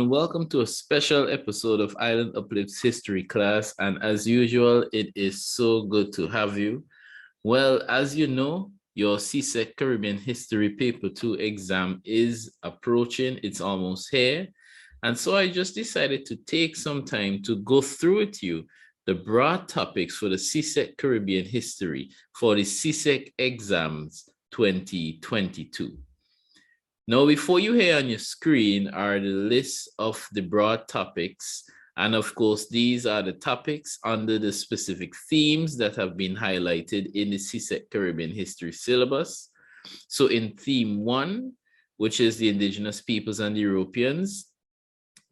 and welcome to a special episode of Island Uplift's history class. And as usual, it is so good to have you. Well, as you know, your CSEC Caribbean History Paper 2 exam is approaching. It's almost here. And so I just decided to take some time to go through with you the broad topics for the CSEC Caribbean History for the CSEC exams 2022. Now, before you hear on your screen are the list of the broad topics. And of course, these are the topics under the specific themes that have been highlighted in the CSEC Caribbean History syllabus. So in theme 1, which is the Indigenous Peoples and the Europeans,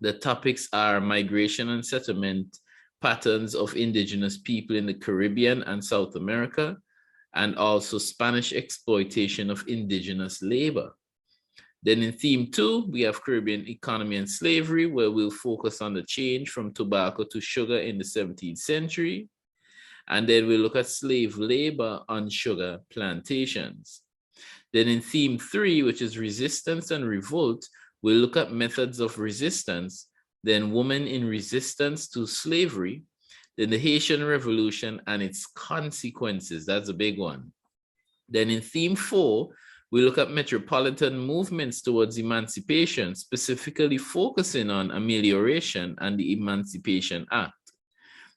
the topics are migration and settlement patterns of Indigenous people in the Caribbean and South America, and also Spanish exploitation of Indigenous labor. Then in theme 2, we have Caribbean economy and slavery, where we'll focus on the change from tobacco to sugar in the 17th century. And then we'll look at slave labor on sugar plantations. Then in theme 3, which is resistance and revolt, we'll look at methods of resistance, then women in resistance to slavery, then the Haitian Revolution and its consequences. That's a big one. Then in theme 4, we look at metropolitan movements towards emancipation, specifically focusing on amelioration and the Emancipation Act.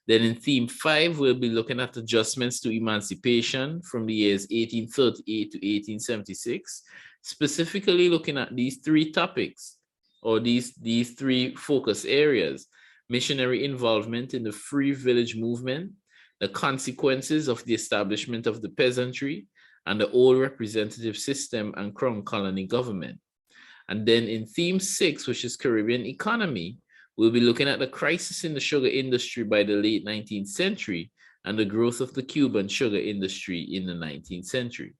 Then in theme 5, we'll be looking at adjustments to emancipation from the years 1838 to 1876, specifically looking at these three topics, or these three focus areas: missionary involvement in the free village movement, the consequences of the establishment of the peasantry, and the old representative system and crown colony government. And then in theme 6, which is Caribbean economy, we'll be looking at the crisis in the sugar industry by the late 19th century and the growth of the Cuban sugar industry in the 19th century.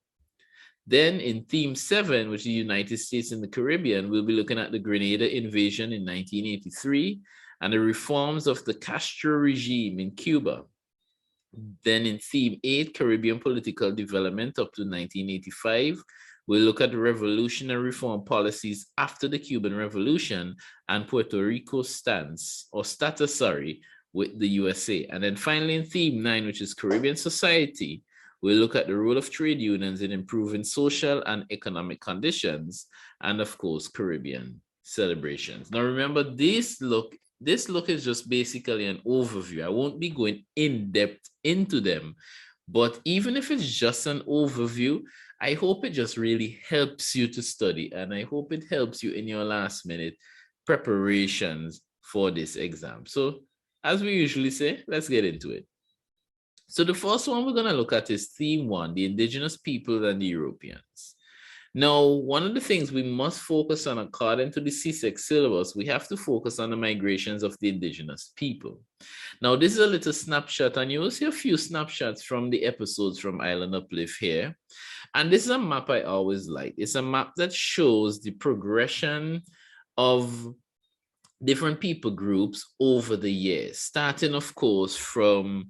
Then in theme 7, which is the United States and the Caribbean, we'll be looking at the Grenada invasion in 1983 and the reforms of the Castro regime in Cuba. Then in theme 8, Caribbean political development up to 1985, we'll look at the revolutionary reform policies after the Cuban Revolution and Puerto Rico's status with the USA. And then finally in theme 9, which is Caribbean society, we'll look at the role of trade unions in improving social and economic conditions, and of course, Caribbean celebrations. Now remember, this look is just basically an overview. I won't be going in depth into them, but even if it's just an overview, I hope it just really helps you to study, and I hope it helps you in your last minute preparations for this exam. So as we usually say, let's get into it. So the first one we're going to look at is theme 1, the Indigenous People and the Europeans. Now, one of the things we must focus on according to the CSEC syllabus, we have to focus on the migrations of the Indigenous people. Now, this is a little snapshot, and you will see a few snapshots from the episodes from Island Uplift here. And this is a map I always like. It's a map that shows the progression of different people groups over the years, starting, of course, from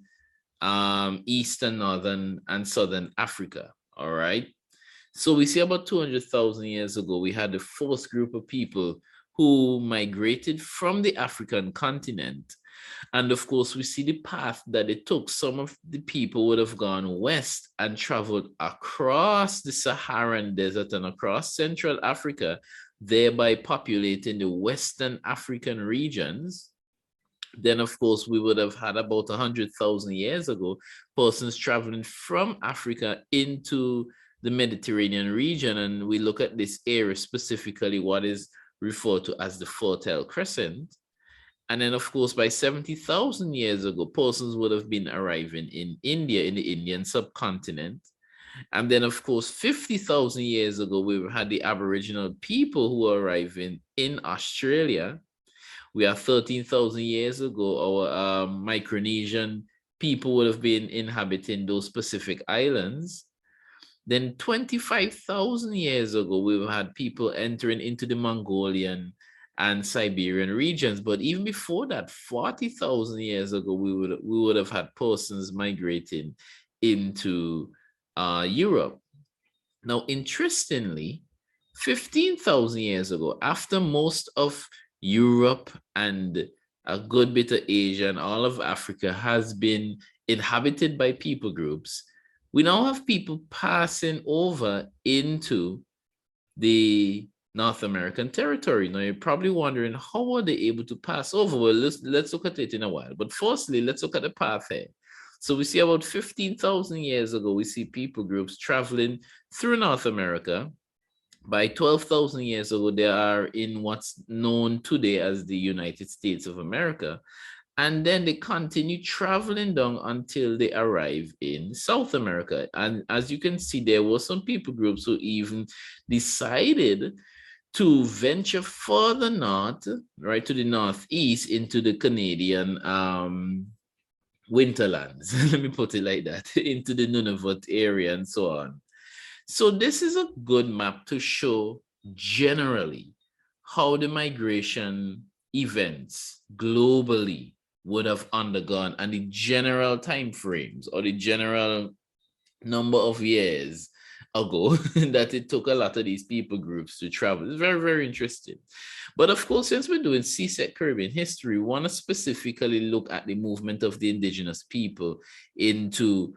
Eastern, Northern, and Southern Africa, all right? So we see about 200,000 years ago, we had the first group of people who migrated from the African continent. And of course, we see the path that it took. Some of the people would have gone west and traveled across the Saharan desert and across Central Africa, thereby populating the Western African regions. Then, of course, we would have had about 100,000 years ago, persons traveling from Africa into the Mediterranean region, and we look at this area specifically, what is referred to as the Fertile Crescent. And then, of course, by 70,000 years ago, persons would have been arriving in India, in the Indian subcontinent. And then, of course, 50,000 years ago, we had the Aboriginal people who were arriving in Australia. We are 13,000 years ago, our Micronesian people would have been inhabiting those Pacific islands. Then 25,000 years ago, we had people entering into the Mongolian and Siberian regions. But even before that, 40,000 years ago, we would have had persons migrating into Europe. Now, interestingly, 15,000 years ago, after most of Europe, and a good bit of Asia and all of Africa has been inhabited by people groups, we now have people passing over into the North American territory. Now you're probably wondering, how are they able to pass over? Well, let's look at it in a while. But firstly, let's look at the path here. So we see about 15,000 years ago, we see people groups traveling through North America. By 12,000 years ago, they are in what's known today as the United States of America. And then they continue traveling down until they arrive in South America. And as you can see, there were some people groups who even decided to venture further north, right, to the northeast into the Canadian winterlands, let me put it like that, into the Nunavut area and so on. So this is a good map to show generally how the migration events globally would have undergone and the general time frames or the general number of years ago that it took a lot of these people groups to travel. It's very, very interesting. But of course, since we're doing CSEC Caribbean history, we want to specifically look at the movement of the indigenous people into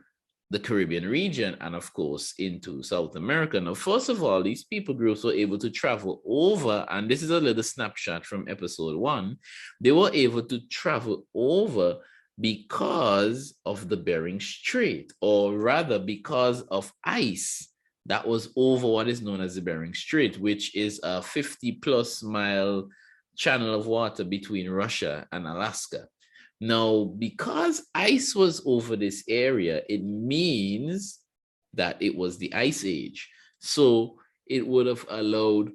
the Caribbean region and of course into South America. Now, first of all, these people groups were able to travel over, and this is a little snapshot from episode 1. They were able to travel over because of the Bering Strait, or rather because of ice that was over what is known as the Bering Strait, which is a 50+ mile channel of water between Russia and Alaska. Now, because ice was over this area, it means that it was the Ice Age. So it would have allowed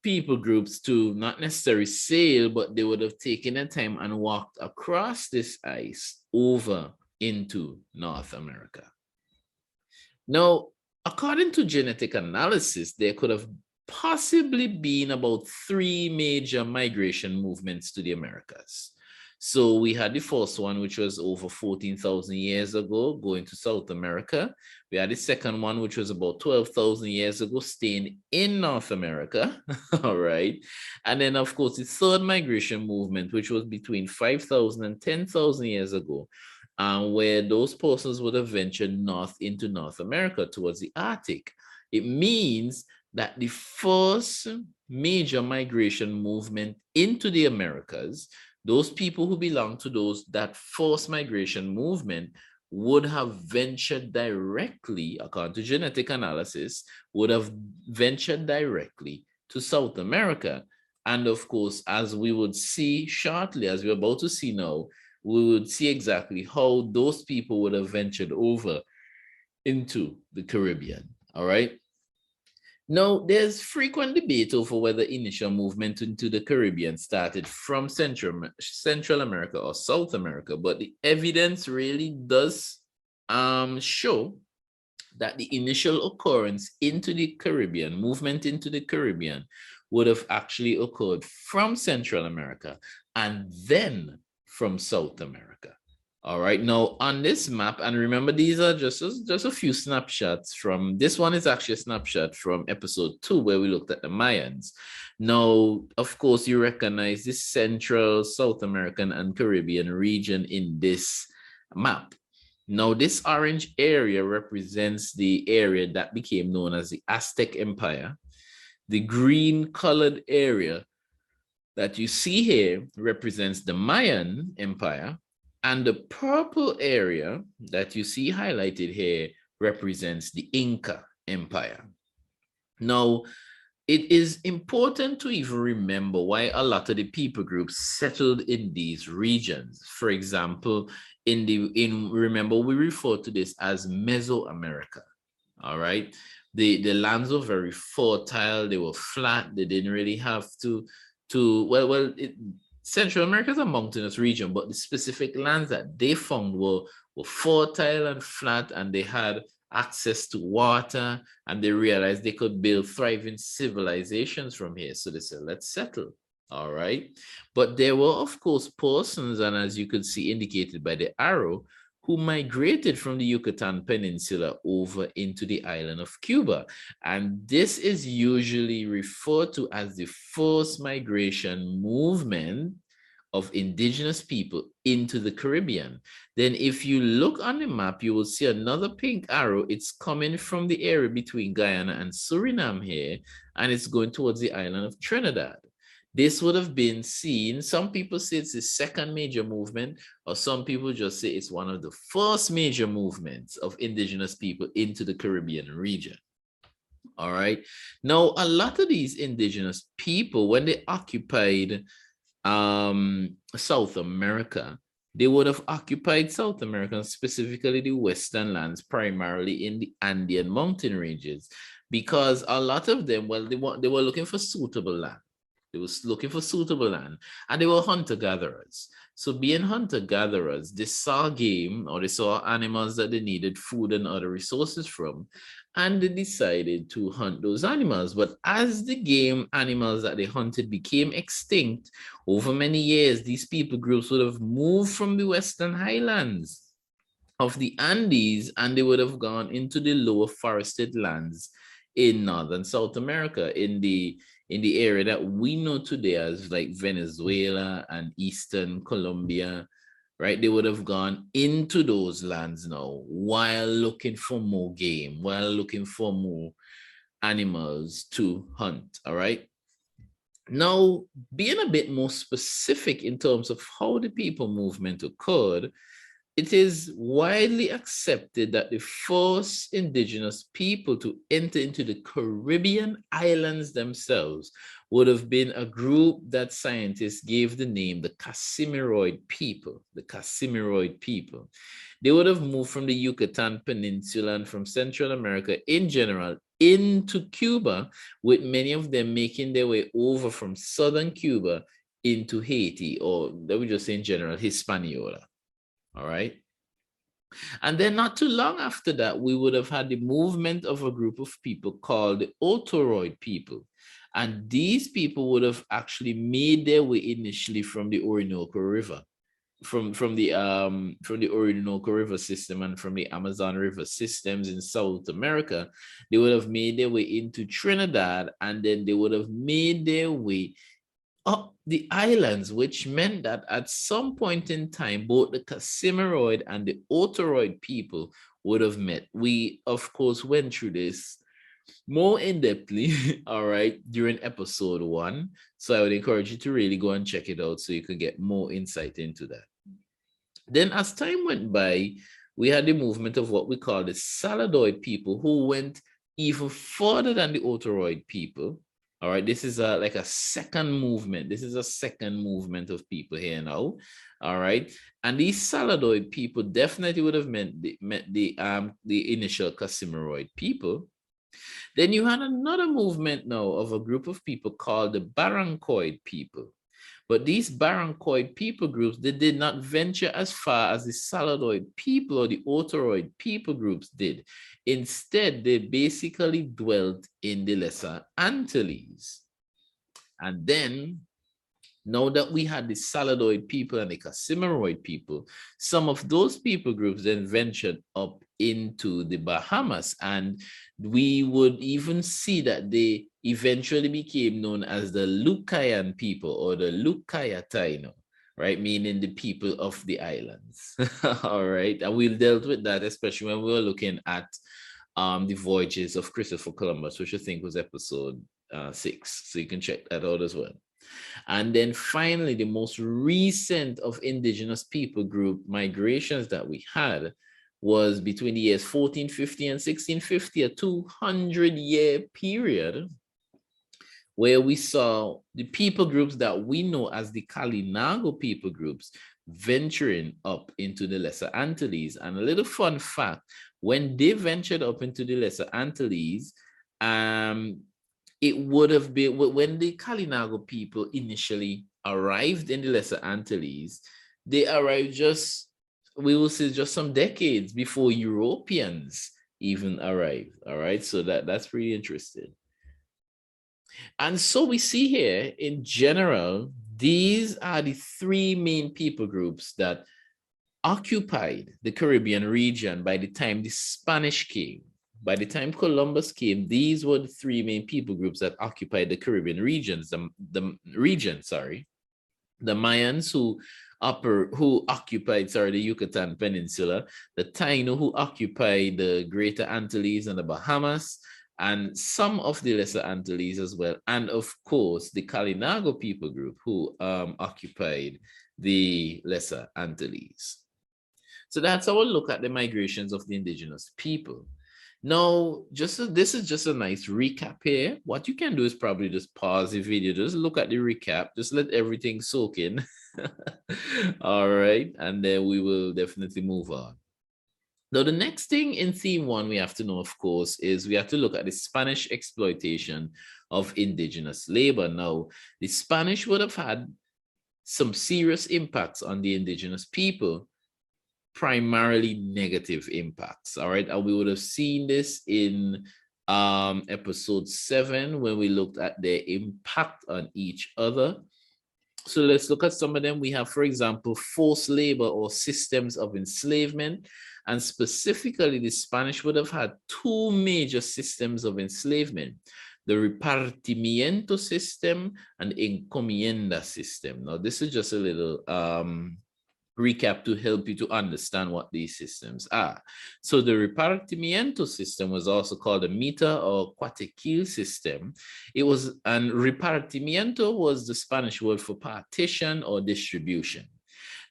people groups to not necessarily sail, but they would have taken their time and walked across this ice over into North America. Now, according to genetic analysis, there could have possibly been about 3 major migration movements to the Americas. So we had the first one, which was over 14,000 years ago, going to South America. We had the second one, which was about 12,000 years ago, staying in North America. All right. And then, of course, the third migration movement, which was between 5,000 and 10,000 years ago, where those persons would have ventured north into North America towards the Arctic. It means that the first major migration movement into the Americas, those people who belong to that forced migration movement would have ventured directly, according to genetic analysis, would have ventured directly to South America. And of course, as we would see shortly, as we're about to see now, we would see exactly how those people would have ventured over into the Caribbean. All right. Now, there's frequent debate over whether initial movement into the Caribbean started from Central America or South America, but the evidence really does show that the initial occurrence into the Caribbean, movement into the Caribbean, would have actually occurred from Central America and then from South America. All right, now on this map, and remember, these are just a few snapshots from, this one is actually a snapshot from episode 2, where we looked at the Mayans. Now, of course, you recognize this Central, South American, and Caribbean region in this map. Now, this orange area represents the area that became known as the Aztec Empire. The green colored area that you see here represents the Mayan Empire. And the purple area that you see highlighted here represents the Inca Empire. Now, it is important to even remember why a lot of the people groups settled in these regions. For example, remember, we refer to this as Mesoamerica. All right. The lands were very fertile, they were flat, they didn't really have Central America is a mountainous region, but the specific lands that they found were fertile and flat, and they had access to water, and they realized they could build thriving civilizations from here. So they said, let's settle. All right. But there were, of course, persons, and as you could see indicated by the arrow, who migrated from the Yucatan Peninsula over into the island of Cuba. And this is usually referred to as the first migration movement of indigenous people into the Caribbean. Then if you look on the map, you will see another pink arrow. It's coming from the area between Guyana and Suriname here, and it's going towards the island of Trinidad. This would have been seen, some people say it's the second major movement, or some people just say it's one of the first major movements of indigenous people into the Caribbean region. All right. Now, a lot of these indigenous people, when they occupied South America, they would have occupied South America, specifically the western lands, primarily in the Andean mountain ranges, because a lot of them, well, they were looking for suitable land. They was looking for suitable land, and they were hunter-gatherers. So being hunter-gatherers, they saw game, or they saw animals that they needed food and other resources from, and they decided to hunt those animals. But as the game animals that they hunted became extinct over many years, these people groups would have moved from the Western Highlands of the Andes, and they would have gone into the lower forested lands in Northern South America, in the area that we know today as like Venezuela and Eastern Colombia, right? They would have gone into those lands now while looking for more game, while looking for more animals to hunt, all right? Now, being a bit more specific in terms of how the people movement occurred, it is widely accepted that the first indigenous people to enter into the Caribbean islands themselves would have been a group that scientists gave the name the Casimiroid people, the Casimiroid people. They would have moved from the Yucatan Peninsula and from Central America in general into Cuba, with many of them making their way over from southern Cuba into Haiti, or let me just say in general, Hispaniola. All right. And then not too long after that, we would have had the movement of a group of people called the Otoroid people. And these people would have actually made their way initially from the Orinoco River, from the Orinoco River system and from the Amazon River systems in South America. They would have made their way into Trinidad, and then they would have made their way up the islands, which meant that at some point in time, both the Casimiroid and the Otoroid people would have met. We, of course, went through this more in-depthly, all right, during episode 1. So I would encourage you to really go and check it out so you can get more insight into that. Then as time went by, we had the movement of what we call the Saladoid people, who went even further than the Otoroid people. All right, this is like a second movement. This is a second movement of people here now. All right, and these Saladoid people definitely would have met the initial Casimiroid people. Then you had another movement now of a group of people called the Barrancoid people. But these Barrancoid people groups, they did not venture as far as the Saladoid people or the Otoroid people groups did. Instead, they basically dwelt in the Lesser Antilles. And then, now that we had the Saladoid people and the Casimiroid people, some of those people groups then ventured up into the Bahamas, and we would even see that they eventually became known as the Lucayan people, or the Lucaya Taino, right? Meaning the people of the islands. All right. And we dealt with that, especially when we were looking at the voyages of Christopher Columbus, which I think was episode 6. So you can check that out as well. And then finally, the most recent of indigenous people group migrations that we had was between the years 1450 and 1650, a 200-year period where we saw the people groups that we know as the Kalinago people groups venturing up into the Lesser Antilles. And a little fun fact, when they ventured up into the Lesser Antilles, it would have been when the Kalinago people initially arrived in the Lesser Antilles, they arrived just, we will say, just some decades before Europeans even arrived. All right, so that's pretty interesting. And so we see here in general, these are the 3 main people groups that occupied the Caribbean region by the time the Spanish came. By the time Columbus came, these were the three main people groups that occupied the Caribbean regions, the region, sorry. The Mayans who occupied, the Yucatan Peninsula, the Taino who occupied the Greater Antilles and the Bahamas, and some of the Lesser Antilles as well, and of course the Kalinago people group who occupied the Lesser Antilles. So that's our look at the migrations of the indigenous people. Now, this is just a nice recap here. What you can do is probably just pause the video, just look at the recap, just let everything soak in. All right, and then we will definitely move on. Now, the next thing in theme 1 we have to know, of course, is we have to look at the Spanish exploitation of indigenous labor. Now, the Spanish would have had some serious impacts on the indigenous people, primarily negative impacts. All right, and we would have seen this in episode 7 when we looked at their impact on each other. So let's look at some of them. We have, for example, forced labor or systems of enslavement. And specifically, the Spanish would have had two major systems of enslavement: the repartimiento system and encomienda system. Now, this is just a little recap to help you to understand what these systems are. So the repartimiento system was also called a mita or cuatequil system. And repartimiento was the Spanish word for partition or distribution.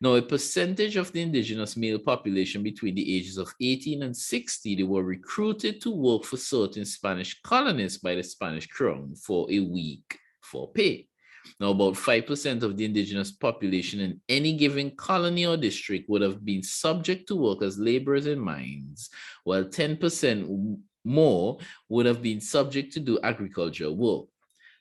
Now, a percentage of the indigenous male population between the ages of 18 and 60, they were recruited to work for certain Spanish colonists by the Spanish crown for a week for pay. Now, about 5% of the indigenous population in any given colony or district would have been subject to work as laborers in mines, while 10% more would have been subject to do agricultural work.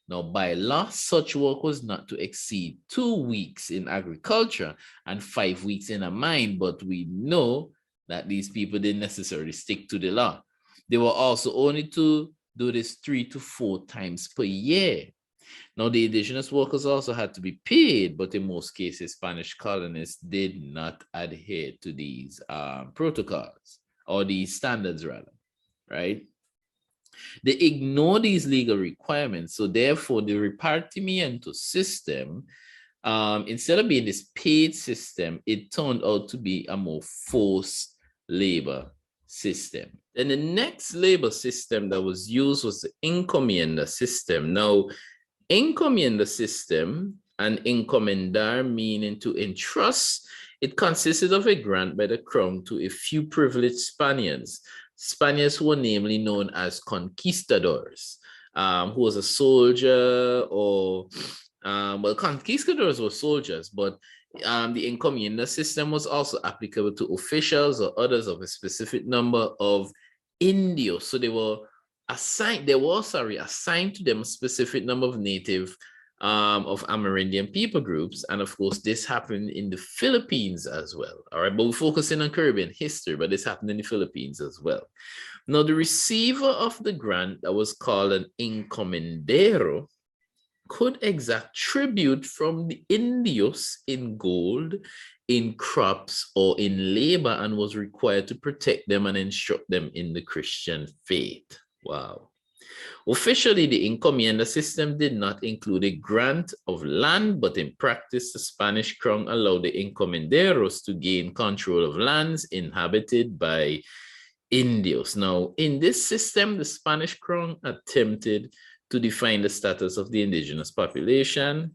Now, by law, such work was not to exceed 2 weeks in agriculture and 5 weeks in a mine, but we know that these people didn't necessarily stick to the law. They were also only to do this 3 to 4 times per year. Now, the indigenous workers also had to be paid, but in most cases, Spanish colonists did not adhere to these protocols, or these standards rather, right? They ignore these legal requirements. So therefore, the repartimiento system, instead of being this paid system, it turned out to be a more forced labor system. And the next labor system that was used was the encomienda system. Now, encomienda system and encomendar, meaning to entrust, it consisted of a grant by the crown to a few privileged Spaniards who were namely known as conquistadors, who was a soldier or, well, conquistadors were soldiers, but the encomienda system was also applicable to officials or others of a specific number of indios. So they were assigned to them a specific number of native of Amerindian people groups. And of course, this happened in the Philippines as well. All right, but we're focusing on Caribbean history, but this happened in the Philippines as well. Now, the receiver of the grant, that was called an encomendero, could exact tribute from the indios in gold, in crops, or in labor, and was required to protect them and instruct them in the Christian faith. Wow. Officially, the encomienda system did not include a grant of land, but in practice, the Spanish crown allowed the encomenderos to gain control of lands inhabited by indios. Now, in this system, the Spanish crown attempted to define the status of the indigenous population.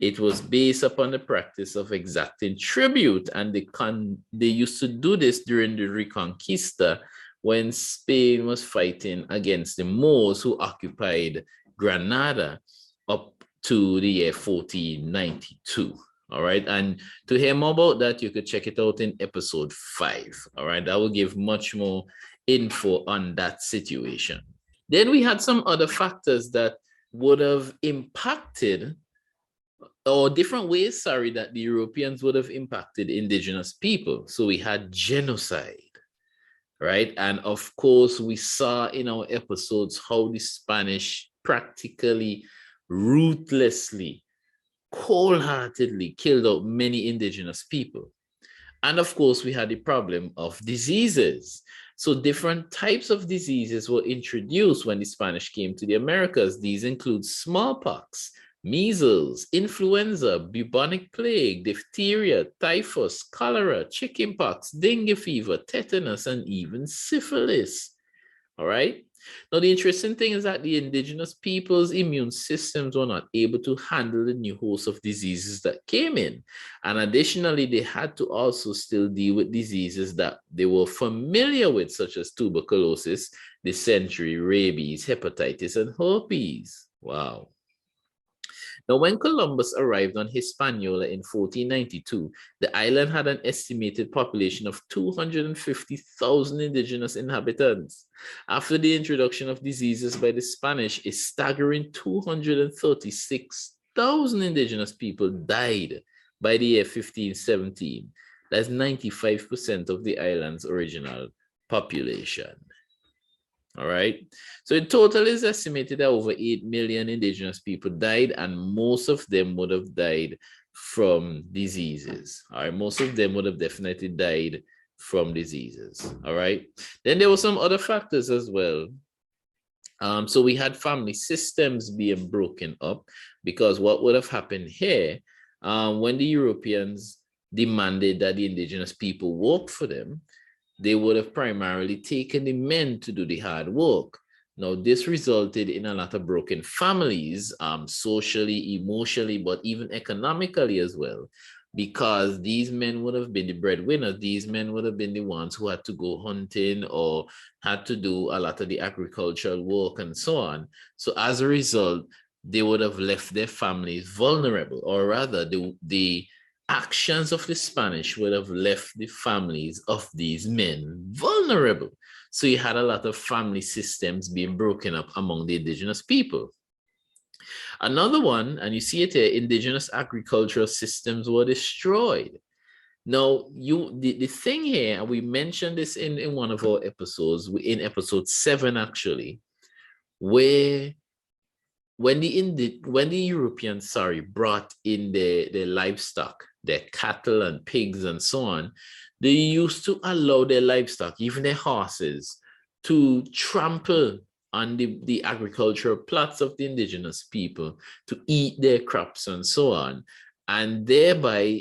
It was based upon the practice of exacting tribute, and they used to do this during the Reconquista, when Spain was fighting against the Moors who occupied Granada up to the year 1492. All right, and to hear more about that, you could check it out in episode 5. All right, that will give much more info on that situation. Then we had some other factors that would have impacted, or different ways, that the Europeans would have impacted indigenous people. So we had genocide, right? And of course, we saw in our episodes how the Spanish practically, ruthlessly, cold-heartedly killed out many indigenous people. And of course, we had the problem of diseases. So different types of diseases were introduced when the Spanish came to the Americas. These include smallpox, measles, influenza, bubonic plague, diphtheria, typhus, cholera, chickenpox, dengue fever, tetanus, and even syphilis. All right. Now, the interesting thing is that the indigenous people's immune systems were not able to handle the new host of diseases that came in. And additionally, they had to also still deal with diseases that they were familiar with, such as tuberculosis, dysentery, rabies, hepatitis, and herpes. Wow. Now, when Columbus arrived on Hispaniola in 1492, the island had an estimated population of 250,000 indigenous inhabitants. After the introduction of diseases by the Spanish, a staggering 236,000 indigenous people died by the year 1517. That's 95% of the island's original population. All right. So in total, it's estimated that over 8 million indigenous people died, and most of them would have died from diseases. All right. Most of them would have definitely died from diseases. All right. Then there were some other factors as well. So we had family systems being broken up, because what would have happened here when the Europeans demanded that the indigenous people work for them, they would have primarily taken the men to do the hard work. Now, this resulted in a lot of broken families, socially, emotionally, but even economically as well, because these men would have been the breadwinners. These men would have been the ones who had to go hunting or had to do a lot of the agricultural work and so on. So as a result, they would have left their families vulnerable, or rather, the actions of the Spanish would have left the families of these men vulnerable. So you had a lot of family systems being broken up among the indigenous people. Another one, and you see it here, indigenous agricultural systems were destroyed. Now, the thing here, and we mentioned this in one of our episodes, in episode 7 actually, where when the Europeans, brought in the livestock, their cattle and pigs and so on, they used to allow their livestock, even their horses, to trample on the agricultural plots of the indigenous people, to eat their crops and so on, and thereby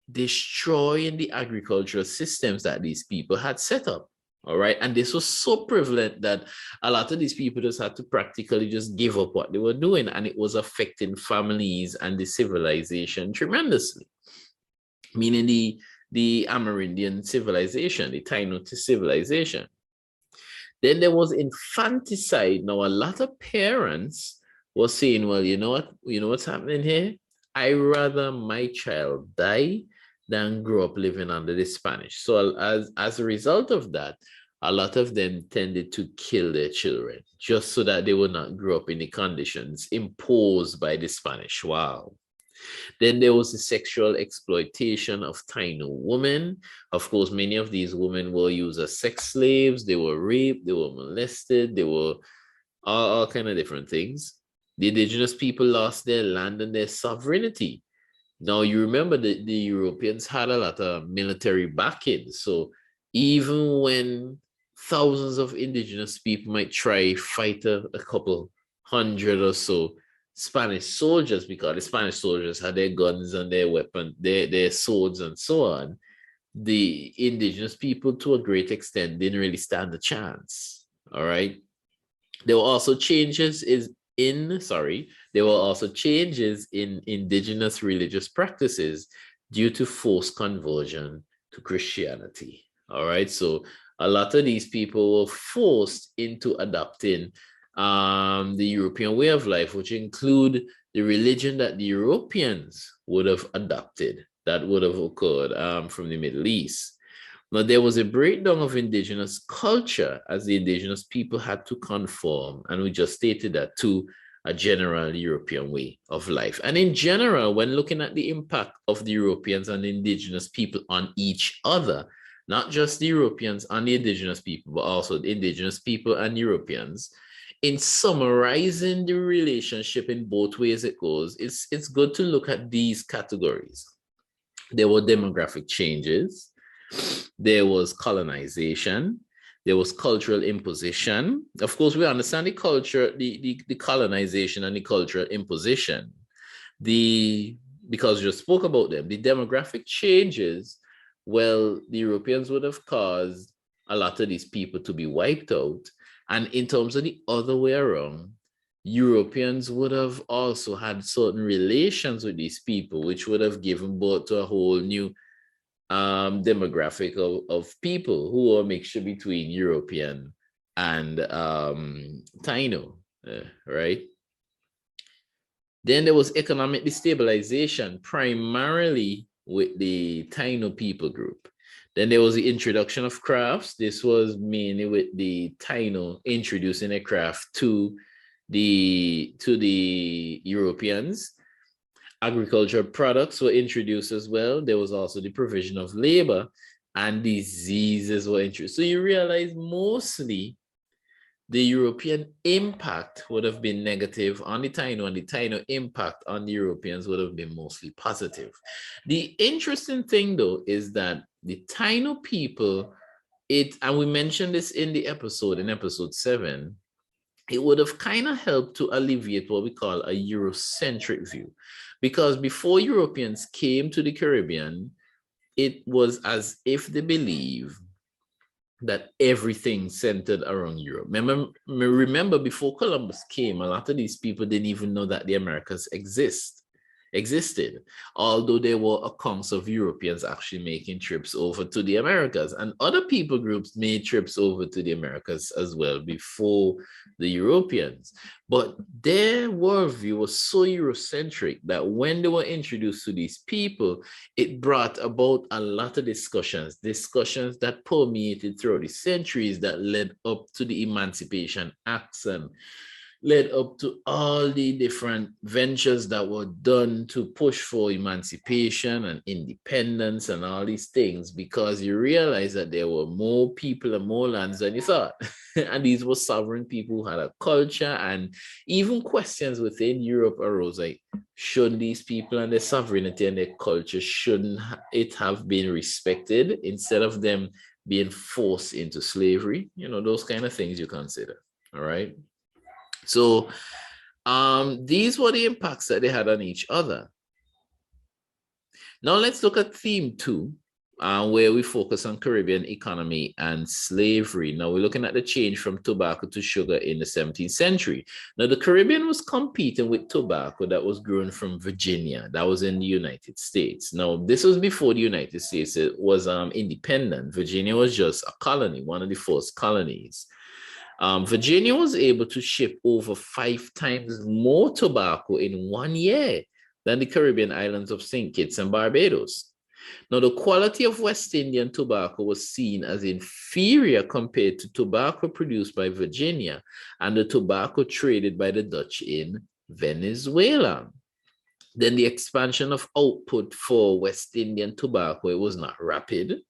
destroying the agricultural systems that these people had set up. All right. And this was so prevalent that a lot of these people just had to practically just give up what they were doing. And it was affecting families and the civilization tremendously. Meaning the Amerindian civilization, the Taino civilization. Then there was infanticide. Now, a lot of parents were saying, well, you know what? You know what's happening here? I rather my child die than grow up living under the Spanish. So as a result of that, a lot of them tended to kill their children just so that they would not grow up in the conditions imposed by the Spanish. Wow. Then there was the sexual exploitation of Taino women. Of course, many of these women were used as sex slaves. They were raped, they were molested, they were all kind of different things. The indigenous people lost their land and their sovereignty. Now, you remember that the Europeans had a lot of military backing. So even when thousands of indigenous people might try fight a couple hundred or so Spanish soldiers, because the Spanish soldiers had their guns and their weapons, their swords and so on, the indigenous people, to a great extent, didn't really stand a chance. All right. There were also changes in indigenous religious practices due to forced conversion to Christianity. All right. So a lot of these people were forced into adopting the European way of life, which include the religion that the Europeans would have adopted, that would have occurred from the Middle East. Now, there was a breakdown of indigenous culture as the indigenous people had to conform, and we just stated that, to a general European way of life. And in general, when looking at the impact of the Europeans and the indigenous people on each other, not just the Europeans on the indigenous people, but also the indigenous people and Europeans, in summarizing the relationship in both ways it goes, it's good to look at these categories. There were demographic changes. There was colonization. There was cultural imposition. Of course, we understand the culture, the colonization and the cultural imposition. Because you spoke about them, the demographic changes, well, the Europeans would have caused a lot of these people to be wiped out. And in terms of the other way around, Europeans would have also had certain relations with these people, which would have given birth to a whole new demographic of people who are a mixture between European and Taino, right? Then there was economic destabilization, primarily with the Taino people group. Then there was the introduction of crafts. This was mainly with the Taino introducing a craft to the Europeans. Agricultural products were introduced as well. There was also the provision of labor, and diseases were introduced. So you realize mostly the European impact would have been negative on the Taino, and the Taino impact on the Europeans would have been mostly positive. The interesting thing, though, is that the Taino people, and we mentioned this in episode 7, it would have kind of helped to alleviate what we call a Eurocentric view. Because before Europeans came to the Caribbean, it was as if they believed that everything centered around Europe. Remember, before Columbus came, a lot of these people didn't even know that the Americas existed, although there were accounts of Europeans actually making trips over to the Americas, and other people groups made trips over to the Americas as well before the Europeans. But their worldview was so Eurocentric that when they were introduced to these people, it brought about a lot of discussions that permeated throughout the centuries, that led up to the Emancipation Acts and led up to all the different ventures that were done to push for emancipation and independence and all these things, because you realize that there were more people and more lands than you thought. And these were sovereign people who had a culture, and even questions within Europe arose like, should these people and their sovereignty and their culture, shouldn't it have been respected instead of them being forced into slavery? You know, those kind of things you consider, all right? So these were the impacts that they had on each other. Now let's look at theme 2, where we focus on Caribbean economy and slavery. Now we're looking at the change from tobacco to sugar in the 17th century. Now the Caribbean was competing with tobacco that was grown from Virginia, that was in the United States. Now this was before the United States was independent. Virginia was just a colony, one of the first colonies. Virginia was able to ship over 5 times more tobacco in 1 year than the Caribbean islands of St. Kitts and Barbados. Now, the quality of West Indian tobacco was seen as inferior compared to tobacco produced by Virginia and the tobacco traded by the Dutch in Venezuela. Then the expansion of output for West Indian tobacco, it was not rapid.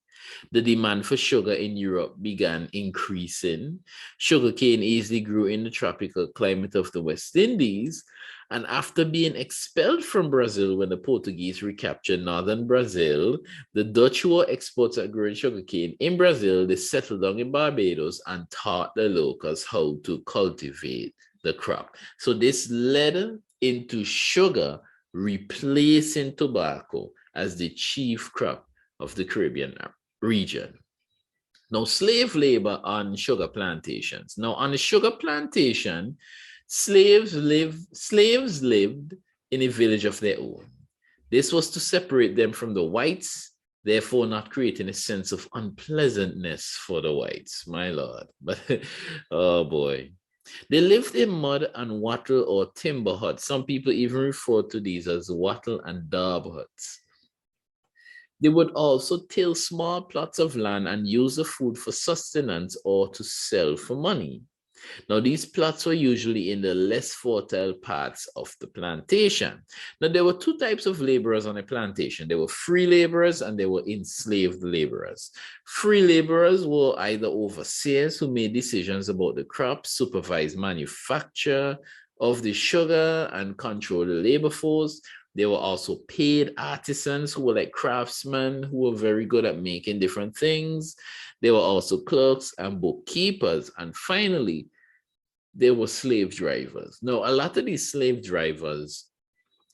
The demand for sugar in Europe began increasing. Sugarcane easily grew in the tropical climate of the West Indies. And after being expelled from Brazil when the Portuguese recaptured northern Brazil, the Dutch, who were exports at growing sugarcane in Brazil, they settled down in Barbados and taught the locals how to cultivate the crop. So this led into sugar replacing tobacco as the chief crop of the Caribbean region. Now, slave labor on sugar plantations. Now, on the sugar plantation, slaves lived in a village of their own. This was to separate them from the whites, therefore not creating a sense of unpleasantness for the whites, my lord. But, oh boy. They lived in mud and wattle or timber huts. Some people even refer to these as wattle and daub huts. They would also till small plots of land and use the food for sustenance or to sell for money. Now, these plots were usually in the less fertile parts of the plantation. Now, there were 2 types of laborers on a plantation. There were free laborers and there were enslaved laborers. Free laborers were either overseers who made decisions about the crops, supervised manufacture of the sugar, and controlled the labor force, There were also paid artisans who were like craftsmen who were very good at making different things. There were also clerks and bookkeepers. And finally, there were slave drivers. Now, a lot of these slave drivers,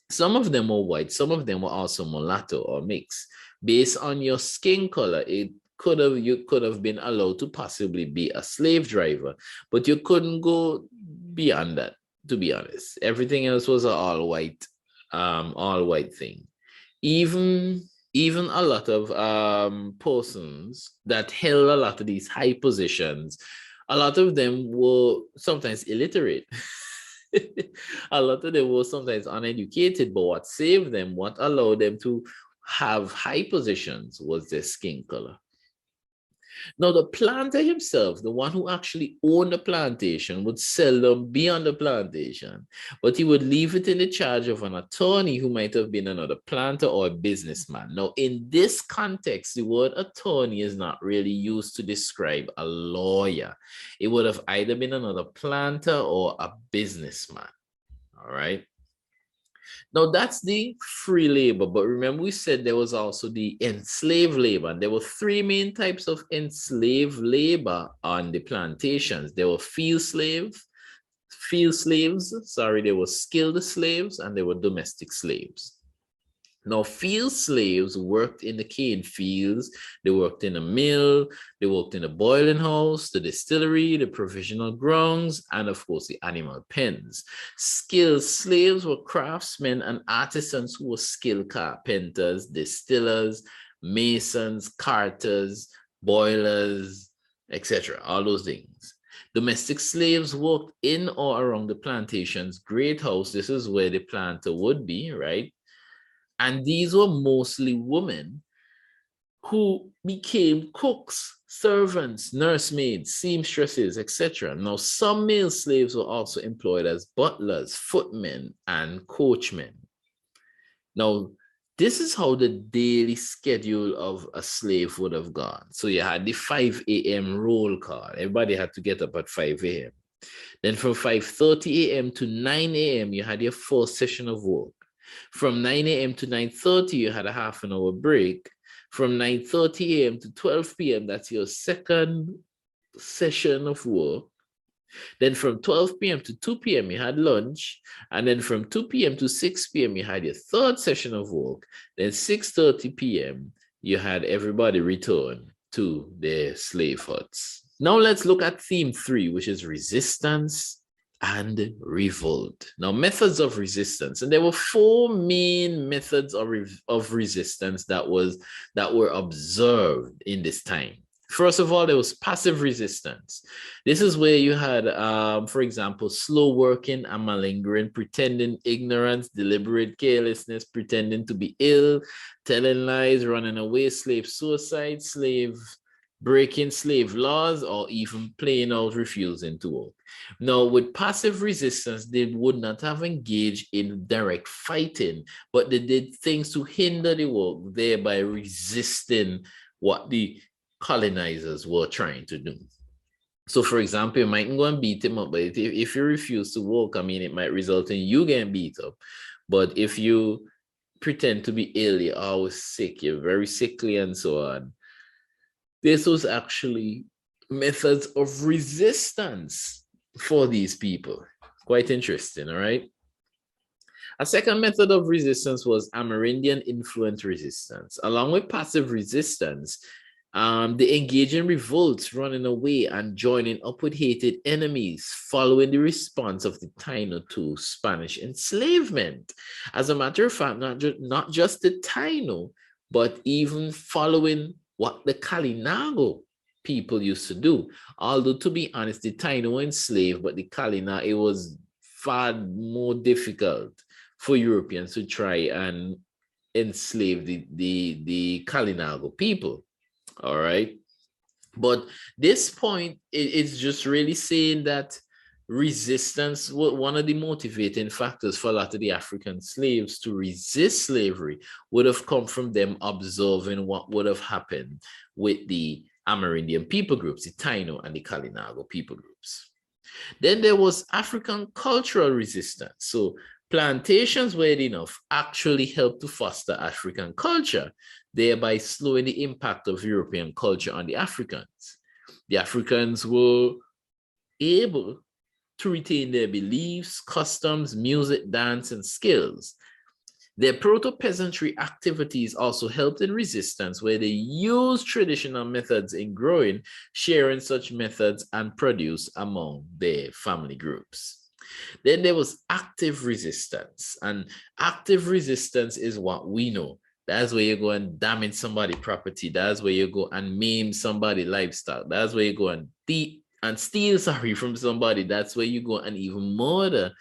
some of them were white, some of them were also mulatto or mixed. Based on your skin color, you could have been allowed to possibly be a slave driver, but you couldn't go beyond that, to be honest. Everything else was an all white thing. Even a lot of persons that held a lot of these high positions, a lot of them were sometimes illiterate. A lot of them were sometimes uneducated, but what saved them, what allowed them to have high positions, was their skin color. Now, the planter himself, the one who actually owned the plantation, would seldom be on the plantation, but he would leave it in the charge of an attorney who might have been another planter or a businessman. Now, in this context, the word attorney is not really used to describe a lawyer. It would have either been another planter or a businessman. All right. Now, that's the free labor, but remember we said there was also the enslaved labor. And there were three main types of enslaved labor on the plantations. There were field slaves, there were skilled slaves, and there were domestic slaves. Now, field slaves worked in the cane fields, they worked in a mill, they worked in the boiling house, the distillery, the provisional grounds, and of course, the animal pens. Skilled slaves were craftsmen and artisans who were skilled carpenters, distillers, masons, carters, boilers, etc., all those things. Domestic slaves worked in or around the plantation's great house. This is where the planter would be, right? And these were mostly women who became cooks, servants, nursemaids, seamstresses, etc. Now, some male slaves were also employed as butlers, footmen, and coachmen. Now, this is how the daily schedule of a slave would have gone. So you had the 5 a.m. roll call. Everybody had to get up at 5 a.m. Then from 5:30 a.m. to 9 a.m., you had your first session of work. From 9 a.m. to 9:30, you had a half an hour break. From 9:30 a.m. to 12 p.m., that's your second session of work. Then from 12 p.m. to 2 p.m., you had lunch. And then from 2 p.m. to 6 p.m., you had your third session of work. Then 6:30 p.m., you had everybody return to their slave huts. Now let's look at theme 3, which is resistance and revolt. Now, methods of resistance. And there were 4 main methods of resistance that were observed in this time. First of all, there was passive resistance. This is where you had, for example, slow working and malingering, pretending ignorance, deliberate carelessness, pretending to be ill, telling lies, running away, slave suicide, breaking slave laws, or even plain out refusing to work. Now, with passive resistance, they would not have engaged in direct fighting, but they did things to hinder the work, thereby resisting what the colonizers were trying to do. So, for example, you mightn't go and beat him up, but if you refuse to work, I mean, it might result in you getting beat up. But if you pretend to be ill, you're always sick, you're very sickly and so on. This was actually methods of resistance for these people. Quite interesting, all right? A second method of resistance was Amerindian influence resistance. Along with passive resistance, they engage in revolts, running away and joining up with hated enemies, following the response of the Taino to Spanish enslavement. As a matter of fact, not just the Taino, but even following what the Kalinago people used to do. Although, to be honest, the Taino were enslaved, but the Kalina, it was far more difficult for Europeans to try and enslave the Kalinago people. All right. But this point is just really saying that resistance, one of the motivating factors for a lot of the African slaves to resist slavery would have come from them observing what would have happened with the Amerindian people groups, the Taino and the Kalinago people groups. Then there was African cultural resistance. So Plantations, weirdly enough, actually helped to foster African culture, thereby slowing the impact of European culture on the Africans. The Africans were able to retain their beliefs, customs, music, dance, and skills. Their proto-peasantry activities also helped in resistance, where they used traditional methods in growing, sharing such methods and produce among their family groups. Then there was active resistance, and active resistance is what we know. That's where you go and damage somebody's property. That's where you go and maim somebody's livestock. That's where you go and steal, from somebody. That's where you go and even murder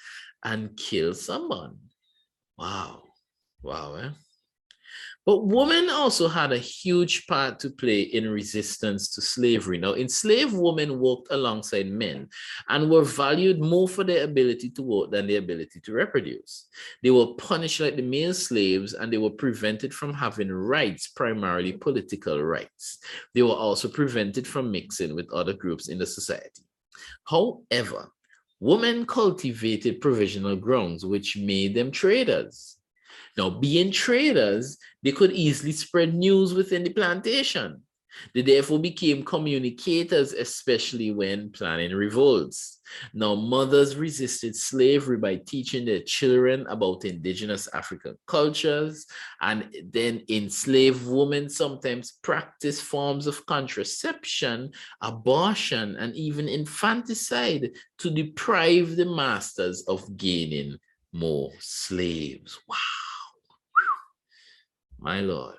and kill someone. Wow. Wow, eh? But women also had a huge part to play in resistance to slavery. Now, enslaved women worked alongside men and were valued more for their ability to work than their ability to reproduce. They were punished like the male slaves, and they were prevented from having rights, primarily political rights. They were also prevented from mixing with other groups in the society. However, women cultivated provisional grounds, which made them traders. Now, being traders, they could easily spread news within the plantation. They therefore became communicators, especially when planning revolts. Now, mothers resisted slavery by teaching their children about indigenous African cultures, and then enslaved women sometimes practiced forms of contraception, abortion, and even infanticide to deprive the masters of gaining more slaves. Wow. My Lord.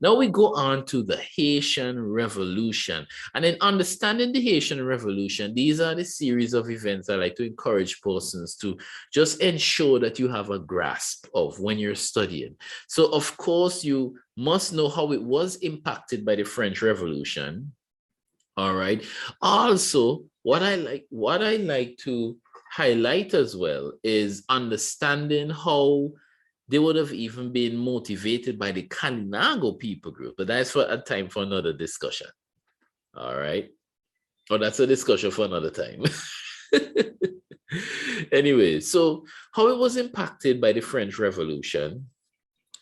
Now we go on to the Haitian Revolution. And in understanding the Haitian Revolution, these are the series of events I like to encourage persons to just ensure that you have a grasp of when you're studying. So, of course, you must know how it was impacted by the French Revolution. All right. Also, what I like to highlight as well is understanding how they would have even been motivated by the Kaninago people group, but that's for a time for another discussion. All right. Or that's a discussion for another time. Anyway, so how it was impacted by the French Revolution,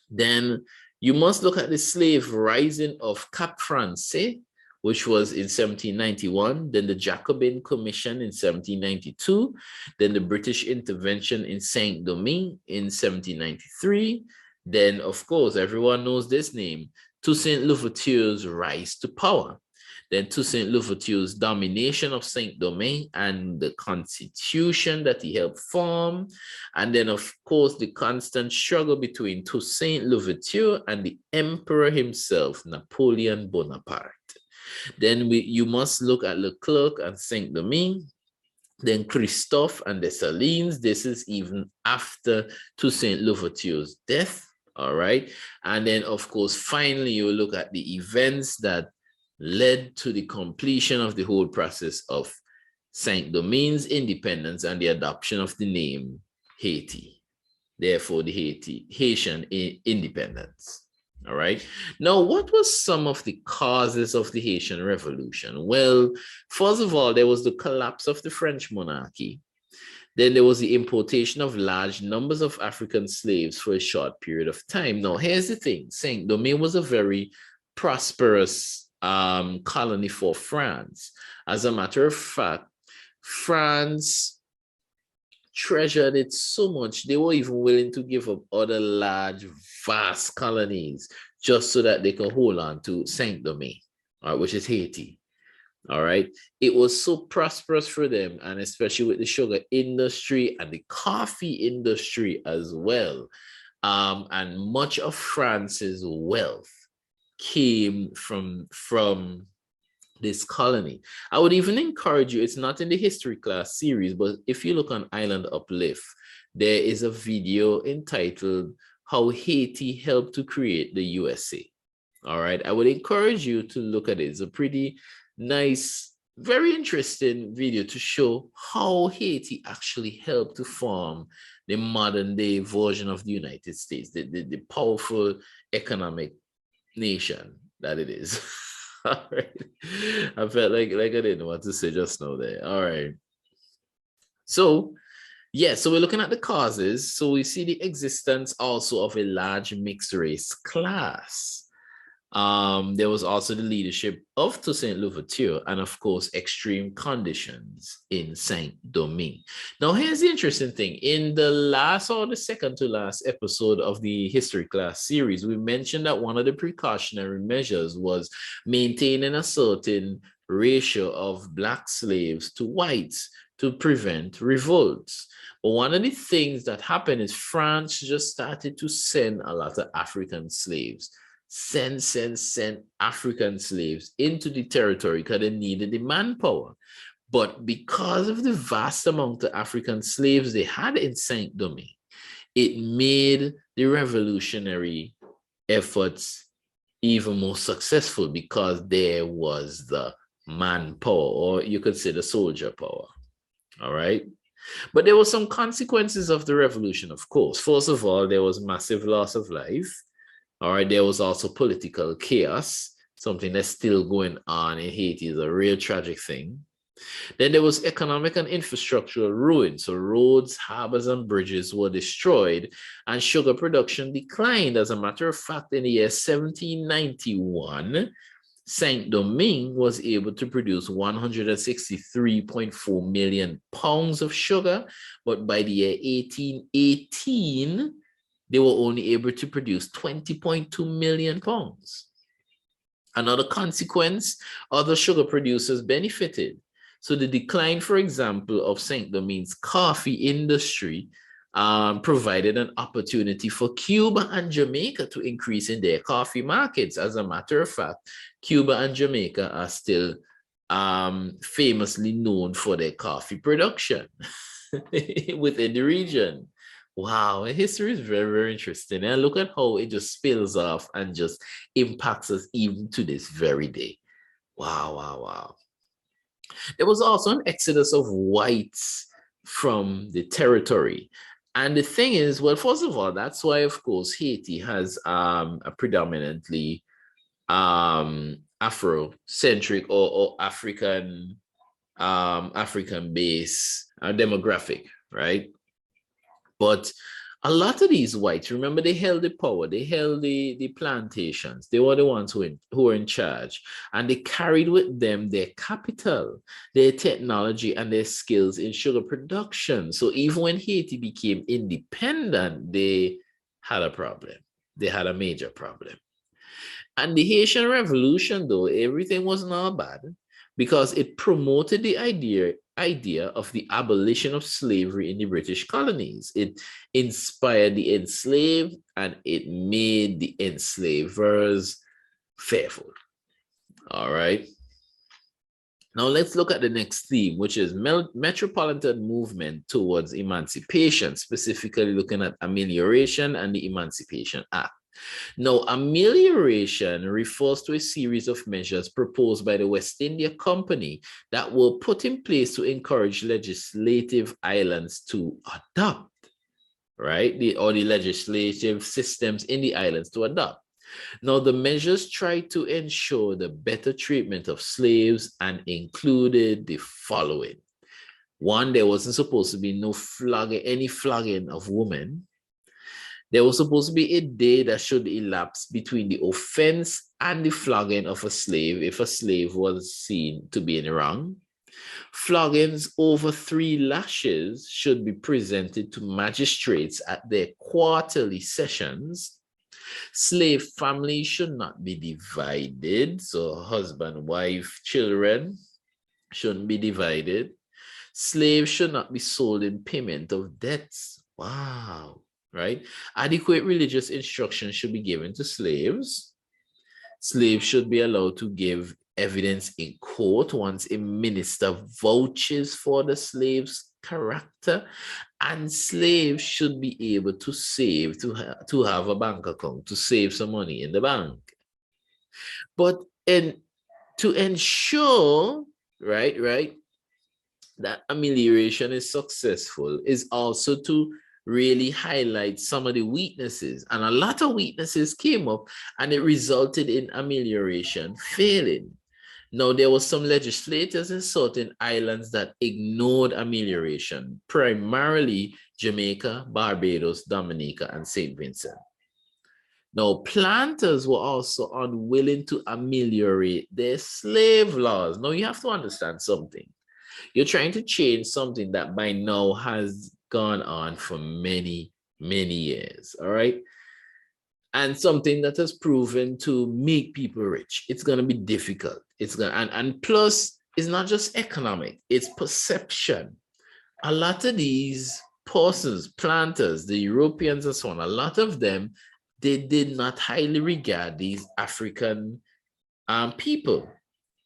then you must look at the slave rising of Cap Français, which was in 1791, then the Jacobin Commission in 1792, then the British intervention in Saint-Domingue in 1793, then, of course, everyone knows this name, Toussaint Louverture's rise to power, then Toussaint Louverture's domination of Saint-Domingue and the constitution that he helped form, and then, of course, the constant struggle between Toussaint Louverture and the emperor himself, Napoleon Bonaparte. Then you must look at Leclerc and Saint-Domingue, then Christophe and Dessalines. This is even after Toussaint Louverture's death, all right? And then, of course, finally, you look at the events that led to the completion of the whole process of Saint-Domingue's independence and the adoption of the name Haiti, therefore the Haitian independence. All right. Now, what was some of the causes of the Haitian Revolution? Well, first of all, there was the collapse of the French monarchy. Then there was the importation of large numbers of African slaves for a short period of time. Now, here's the thing. Saint-Domingue was a very prosperous colony for France. As a matter of fact, France treasured it so much, they were even willing to give up other large, vast colonies just so that they could hold on to Saint-Domingue, which is Haiti. All right. It was so prosperous for them, and especially with the sugar industry and the coffee industry as well. And much of France's wealth came from this colony. I would even encourage you, it's not in the history class series, but if you look on Island Uplift, there is a video entitled How Haiti Helped to Create the USA. All right. I would encourage you to look at it. It's a pretty nice, very interesting video to show how Haiti actually helped to form the modern day version of the United States, the powerful economic nation that it is. All right. I felt like I didn't know what to say just now there. All right. So Yeah, so we're looking at the causes. So we see the existence also of a large mixed race class. There was also the leadership of Toussaint Louverture and, of course, extreme conditions in Saint-Domingue. Now, here's the interesting thing. In the last or the second to last episode of the history class series, we mentioned that one of the precautionary measures was maintaining a certain ratio of Black slaves to whites to prevent revolts. But one of the things that happened is France just started to send a lot of African slaves. Send African slaves into the territory because they needed the manpower. But because of the vast amount of African slaves they had in Saint-Domingue, it made the revolutionary efforts even more successful because there was the manpower, or you could say the soldier power. All right. But there were some consequences of the revolution, of course. First of all, there was massive loss of life. All right, there was also political chaos, something that's still going on in Haiti is a real tragic thing. Then there was economic and infrastructural ruin. So roads, harbors, and bridges were destroyed, and sugar production declined. As a matter of fact, in the year 1791, Saint-Domingue was able to produce 163.4 million pounds of sugar, but by the year 1818, they were only able to produce 20.2 million pounds. Another consequence, other sugar producers benefited. So the decline, for example, of Saint-Domingue's coffee industry provided an opportunity for Cuba and Jamaica to increase in their coffee markets. As a matter of fact, Cuba and Jamaica are still famously known for their coffee production within the region. Wow, history is very, very interesting. And look at how it just spills off and just impacts us even to this very day. Wow, wow, wow. There was also an exodus of whites from the territory. And the thing is, well, first of all, that's why, of course, Haiti has a predominantly Afrocentric or African base demographic, right? But a lot of these whites, remember, they held the power, they held the plantations, they were the ones who were in charge, and they carried with them their capital, their technology, and their skills in sugar production. So even when Haiti became independent, they had a problem. They had a major problem. And the Haitian Revolution, though, everything wasn't all bad because it promoted the idea of the abolition of slavery in the British colonies. It inspired the enslaved and it made the enslavers fearful. All right. Now let's look at the next theme, which is Metropolitan movement towards emancipation, specifically looking at amelioration and the Emancipation Act. Now, amelioration refers to a series of measures proposed by the West India Company that were put in place to encourage legislative islands to adopt, right? The legislative systems in the islands to adopt. Now, the measures tried to ensure the better treatment of slaves and included the following. One, there wasn't supposed to be any flogging of women. There was supposed to be a day that should elapse between the offense and the flogging of a slave if a slave was seen to be in the wrong. Floggings over 3 lashes should be presented to magistrates at their quarterly sessions. Slave families should not be divided. So husband, wife, children shouldn't be divided. Slaves should not be sold in payment of debts. Wow. Right? Adequate religious instruction should be given to slaves. Slaves should be allowed to give evidence in court once a minister vouches for the slave's character, and slaves should be able to save, to have a bank account, to save some money in the bank. But to ensure, right, that amelioration is successful is also to really highlight some of the weaknesses. And a lot of weaknesses came up and it resulted in amelioration failing. Now, there were some legislators in certain islands that ignored amelioration, primarily Jamaica, Barbados, Dominica, and St. Vincent. Now, planters were also unwilling to ameliorate their slave laws. Now, you have to understand something. You're trying to change something that by now has gone on for many, many years, all right? And something that has proven to make people rich. It's going to be difficult. It's going and plus, it's not just economic, it's perception. A lot of these persons, planters, the Europeans and so on, a lot of them, they did not highly regard these African people.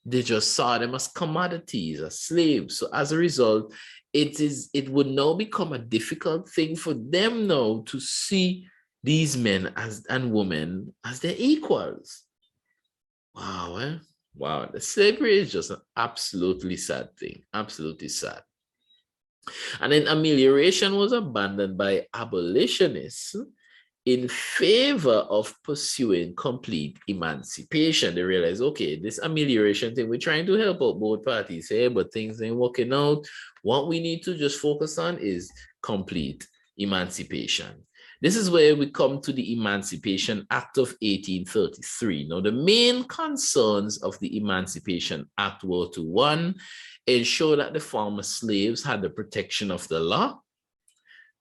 They just saw them as commodities, as slaves. So as a result, it would now become a difficult thing for them now to see these men and women as their equals. Wow, wow. The slavery is just an absolutely sad thing, absolutely sad. And then amelioration was abandoned by abolitionists in favor of pursuing complete emancipation. They realized, okay, this amelioration thing, we're trying to help out both parties here, but things ain't working out. What we need to just focus on is complete emancipation. This is where we come to the Emancipation Act of 1833. Now, the main concerns of the Emancipation Act were to, one, ensure that the former slaves had the protection of the law.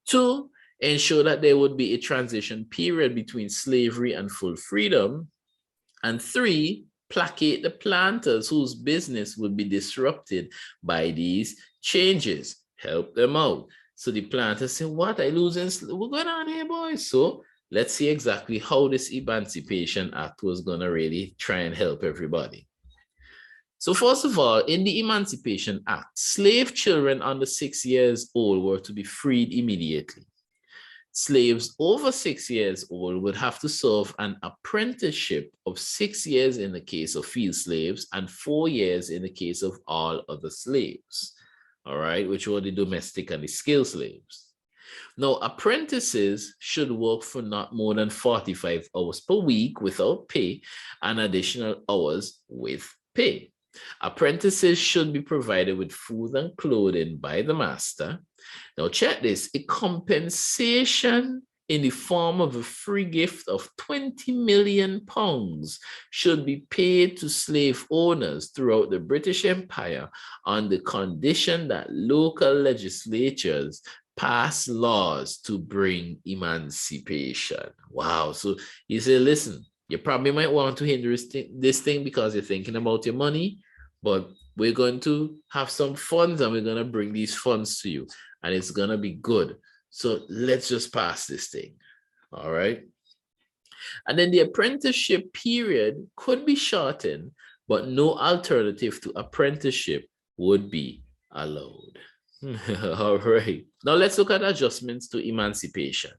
Two, ensure that there would be a transition period between slavery and full freedom. And three, placate the planters whose business would be disrupted by these changes. Help them out. So the planters say, what, I losing? What's going on here, boys? So let's see exactly how this Emancipation Act was going to really try and help everybody. So first of all, in the Emancipation Act, slave children under 6 years old were to be freed immediately. Slaves over 6 years old would have to serve an apprenticeship of 6 years in the case of field slaves and 4 years in the case of all other slaves, all right, which were the domestic and the skilled slaves. Now, apprentices should work for not more than 45 hours per week without pay and additional hours with pay. Apprentices should be provided with food and clothing by the master. Now check this, a compensation in the form of a free gift of 20 million pounds should be paid to slave owners throughout the British Empire on the condition that local legislatures pass laws to bring emancipation. Wow, so you say, listen, you probably might want to hinder this thing because you're thinking about your money, but we're going to have some funds and we're going to bring these funds to you and it's going to be good. So let's just pass this thing. All right. And then the apprenticeship period could be shortened, but no alternative to apprenticeship would be allowed. All right. Now let's look at adjustments to emancipation.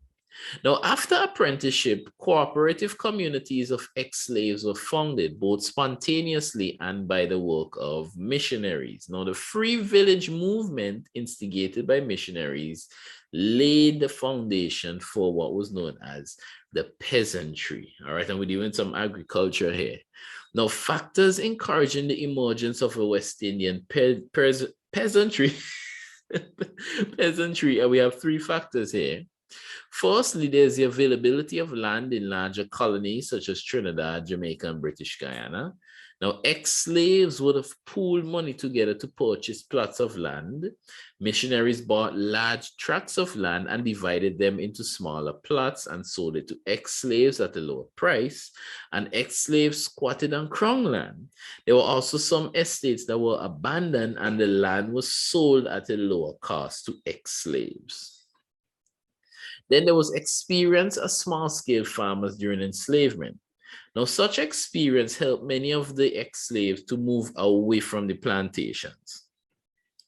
Now, after apprenticeship, cooperative communities of ex-slaves were founded both spontaneously and by the work of missionaries. Now, the free village movement instigated by missionaries laid the foundation for what was known as the peasantry. All right, and we're doing some agriculture here. Now, factors encouraging the emergence of a West Indian peasantry, peasantry, and we have three factors here. Firstly, there's the availability of land in larger colonies such as Trinidad, Jamaica, and British Guyana. Now, ex-slaves would have pooled money together to purchase plots of land. Missionaries bought large tracts of land and divided them into smaller plots and sold it to ex-slaves at a lower price. And ex-slaves squatted on crown land. There were also some estates that were abandoned and the land was sold at a lower cost to ex-slaves. Then there was experience as small-scale farmers during enslavement. Now, such experience helped many of the ex-slaves to move away from the plantations.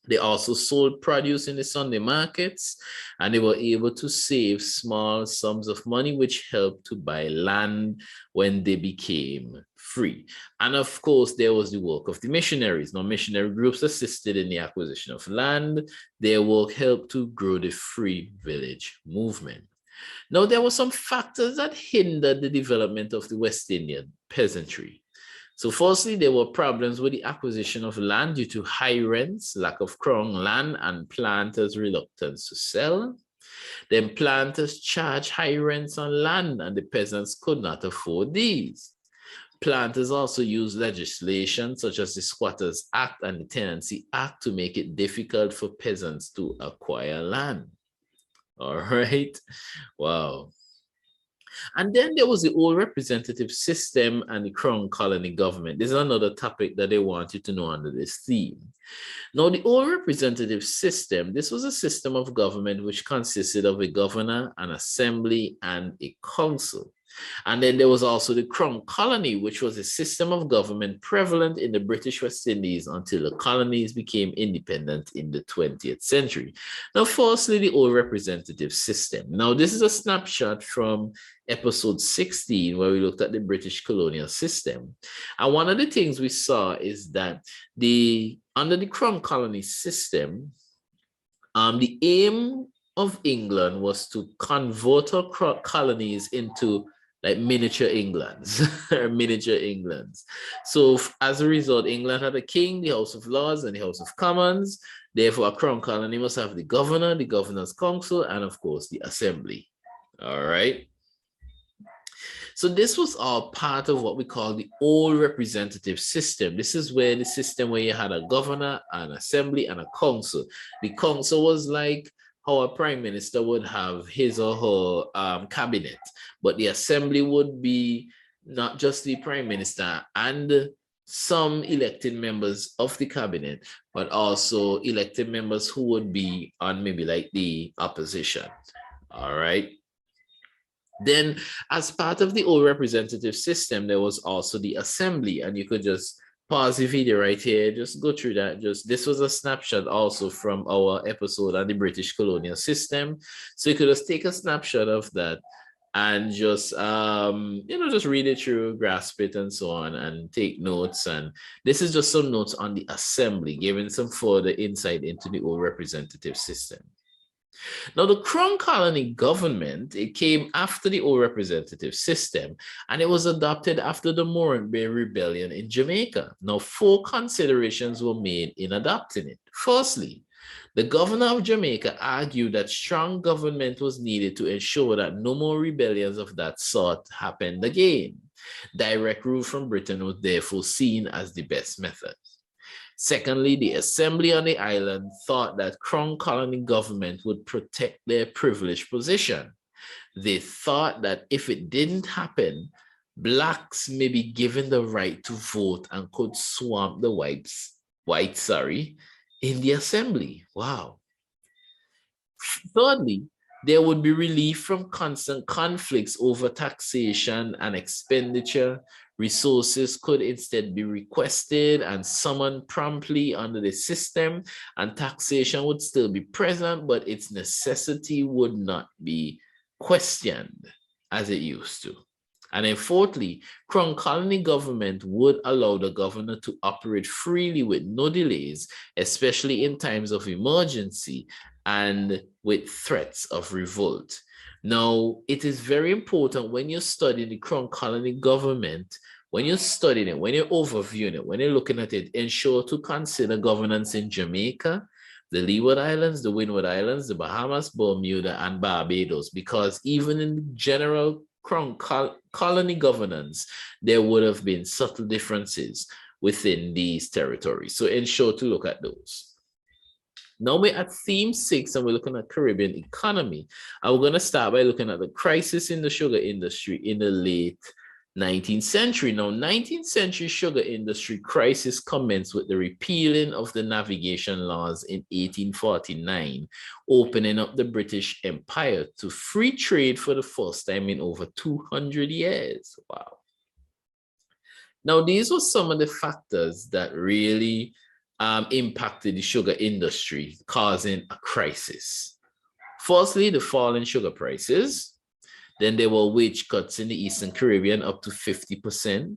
They also sold produce in the Sunday markets, and they were able to save small sums of money, which helped to buy land when they became free. And of course, there was the work of the missionaries. Now, missionary groups assisted in the acquisition of land. Their work helped to grow the free village movement. Now, there were some factors that hindered the development of the West Indian peasantry. So firstly, there were problems with the acquisition of land due to high rents, lack of crown land, and planters' reluctance to sell. Then planters charged high rents on land, and the peasants could not afford these. Planters also used legislation such as the Squatters Act and the Tenancy Act to make it difficult for peasants to acquire land. All right. Wow. And then there was the old representative system and the crown colony government. This is another topic that they want you to know under this theme. Now, the old representative system, this was a system of government which consisted of a governor, an assembly, and a council. And then there was also the Crown Colony, which was a system of government prevalent in the British West Indies until the colonies became independent in the 20th century. Now, firstly, the old representative system. Now, this is a snapshot from episode 16, where we looked at the British colonial system. And one of the things we saw is that under the Crown Colony system, the aim of England was to convert our colonies into like miniature Englands or miniature Englands. So as a result, England had a king, the House of Lords, and the House of Commons. Therefore, a crown colony must have the governor, the governor's council, and of course, the assembly. All right. So this was all part of what we call the old representative system. This is where the system where you had a governor, an assembly, and a council. The council was like how a prime minister would have his or her cabinet, but the assembly would be not just the prime minister and some elected members of the cabinet, but also elected members who would be on maybe like the opposition. All right. Then, as part of the old representative system, there was also the assembly, and you could just pause the video right here, just go through that. This was a snapshot also from our episode on the British colonial system. So you could just take a snapshot of that and just, just read it through, grasp it and so on, and take notes. And this is just some notes on the assembly, giving some further insight into the old representative system. Now, the Crown Colony government, it came after the old representative system, and it was adopted after the Morant Bay Rebellion in Jamaica. Now, 4 considerations were made in adopting it. Firstly, the governor of Jamaica argued that strong government was needed to ensure that no more rebellions of that sort happened again. Direct rule from Britain was therefore seen as the best method. Secondly, the assembly on the island thought that Crown Colony government would protect their privileged position. They thought that if it didn't happen, blacks may be given the right to vote and could swamp the whites in the assembly. Wow. Thirdly, there would be relief from constant conflicts over taxation and expenditure. Resources could instead be requested and summoned promptly under the system, and taxation would still be present, but its necessity would not be questioned as it used to. And then fourthly, Crown Colony government would allow the governor to operate freely with no delays, especially in times of emergency and with threats of revolt. Now, it is very important when you study the Crown Colony government, when you're studying it, when you're overviewing it, when you're looking at it, ensure to consider governance in Jamaica, the Leeward Islands, the Windward Islands, the Bahamas, Bermuda, and Barbados, because even in the general Crown Colony governance, there would have been subtle differences within these territories. So ensure to look at those. Now we're at theme 6 and we're looking at Caribbean economy. And we're going to start by looking at the crisis in the sugar industry in the late 19th century. Now, 19th century sugar industry crisis commenced with the repealing of the navigation laws in 1849, opening up the British Empire to free trade for the first time in over 200 years. Wow. Now, these were some of the factors that really impacted the sugar industry, causing a crisis. Firstly, the fall in sugar prices. Then there were wage cuts in the Eastern Caribbean up to 50%.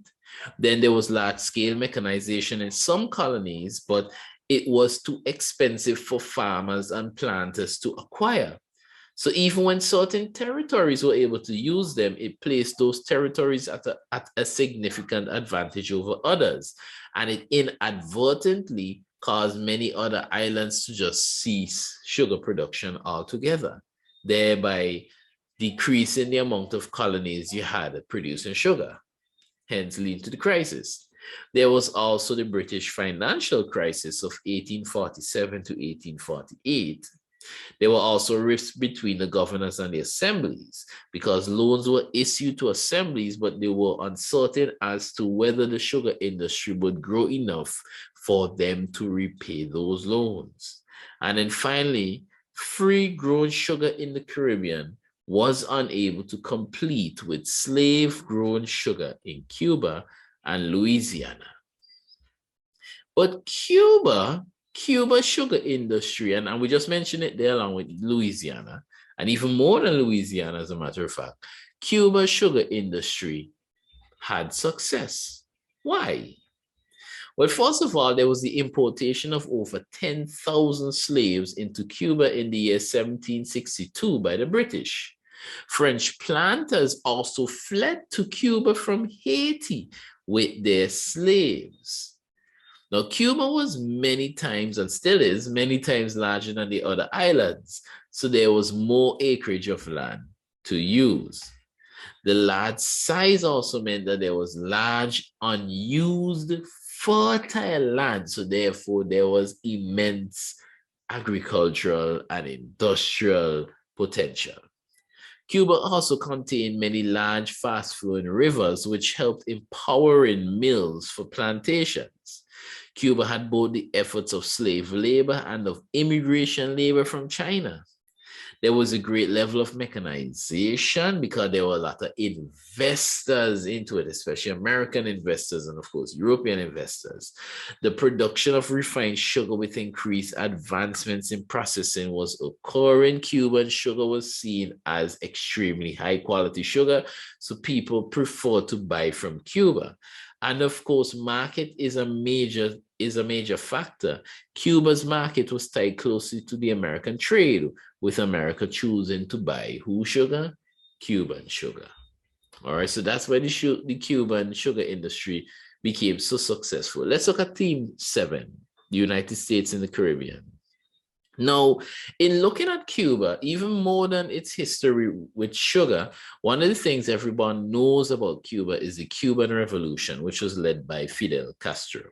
Then there was large-scale mechanization in some colonies, but it was too expensive for farmers and planters to acquire. So even when certain territories were able to use them, it placed those territories at a significant advantage over others. And it inadvertently caused many other islands to just cease sugar production altogether, thereby decreasing the amount of colonies you had producing sugar, hence leading to the crisis. There was also the British financial crisis of 1847 to 1848. There were also rifts between the governors and the assemblies because loans were issued to assemblies, but they were uncertain as to whether the sugar industry would grow enough for them to repay those loans. And then finally, free-grown sugar in the Caribbean was unable to compete with slave-grown sugar in Cuba and Louisiana. But Cuba sugar industry, and we just mentioned it there along with Louisiana, and even more than Louisiana, as a matter of fact, Cuba sugar industry had success. Why? Well, first of all, there was the importation of over 10,000 slaves into Cuba in the year 1762 by the British. French planters also fled to Cuba from Haiti with their slaves. Now, Cuba was many times, and still is, many times larger than the other islands, so there was more acreage of land to use. The large size also meant that there was large unused fertile land, so therefore there was immense agricultural and industrial potential. Cuba also contained many large fast-flowing rivers, which helped empowering mills for plantations. Cuba had both the efforts of slave labor and of immigration labor from China. There was a great level of mechanization because there were a lot of investors into it, especially American investors and, of course, European investors. The production of refined sugar with increased advancements in processing was occurring. Cuban sugar was seen as extremely high-quality sugar, so people preferred to buy from Cuba. And of course, market is a major factor. Cuba's market was tied closely to the American trade, with America choosing to buy whose sugar? Cuban sugar. All right, so that's why the Cuban sugar industry became so successful. Let's look at theme 7, the United States and the Caribbean. Now, in looking at Cuba, even more than its history with sugar, one of the things everyone knows about Cuba is the Cuban Revolution, which was led by Fidel Castro.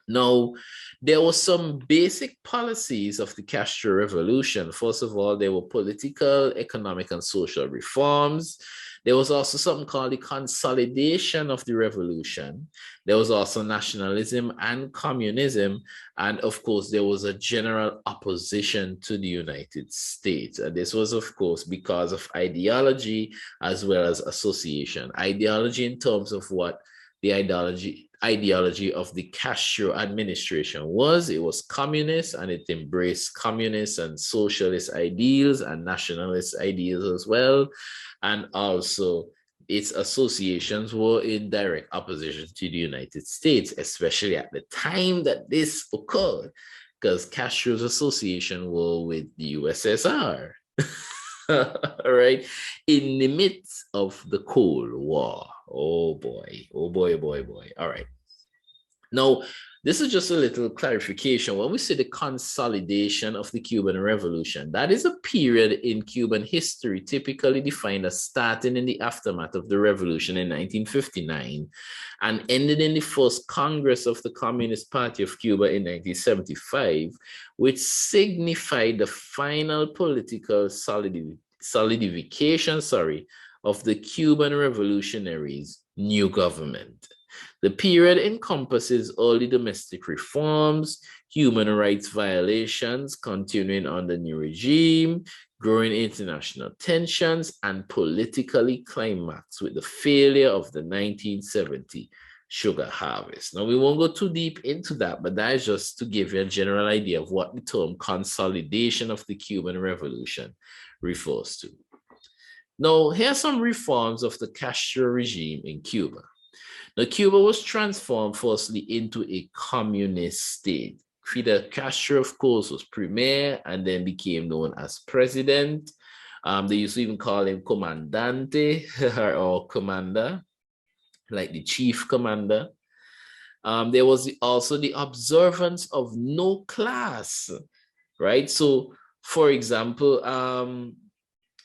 Now, there were some basic policies of the Castro Revolution. First of all, there were political, economic, and social reforms. There was also something called the Consolidation of the Revolution. There was also nationalism and communism. And of course, there was a general opposition to the United States. And this was, of course, because of ideology as well as association. Ideology in terms of what the ideology of the Castro administration was. It was communist, and it embraced communist and socialist ideals and nationalist ideals as well. And also its associations were in direct opposition to the United States, especially at the time that this occurred, because Castro's association were with the USSR. All right, in the midst of the Cold War. Oh boy, oh boy, oh boy, boy. All right. Now, this is just a little clarification. When we say the consolidation of the Cuban Revolution, that is a period in Cuban history typically defined as starting in the aftermath of the revolution in 1959 and ended in the first Congress of the Communist Party of Cuba in 1975, which signified the final political solidification of the Cuban revolutionaries' new government. The period encompasses early domestic reforms, human rights violations continuing on the new regime, growing international tensions, and politically climaxed with the failure of the 1970 sugar harvest. Now, we won't go too deep into that, but that is just to give you a general idea of what the term consolidation of the Cuban Revolution refers to. Now, here are some reforms of the Castro regime in Cuba. Now, Cuba was transformed firstly into a communist state. Fidel Castro, of course, was premier and then became known as president. They used to even call him Comandante or Commander, like the chief commander. There was also the observance of no class, right? So, for example,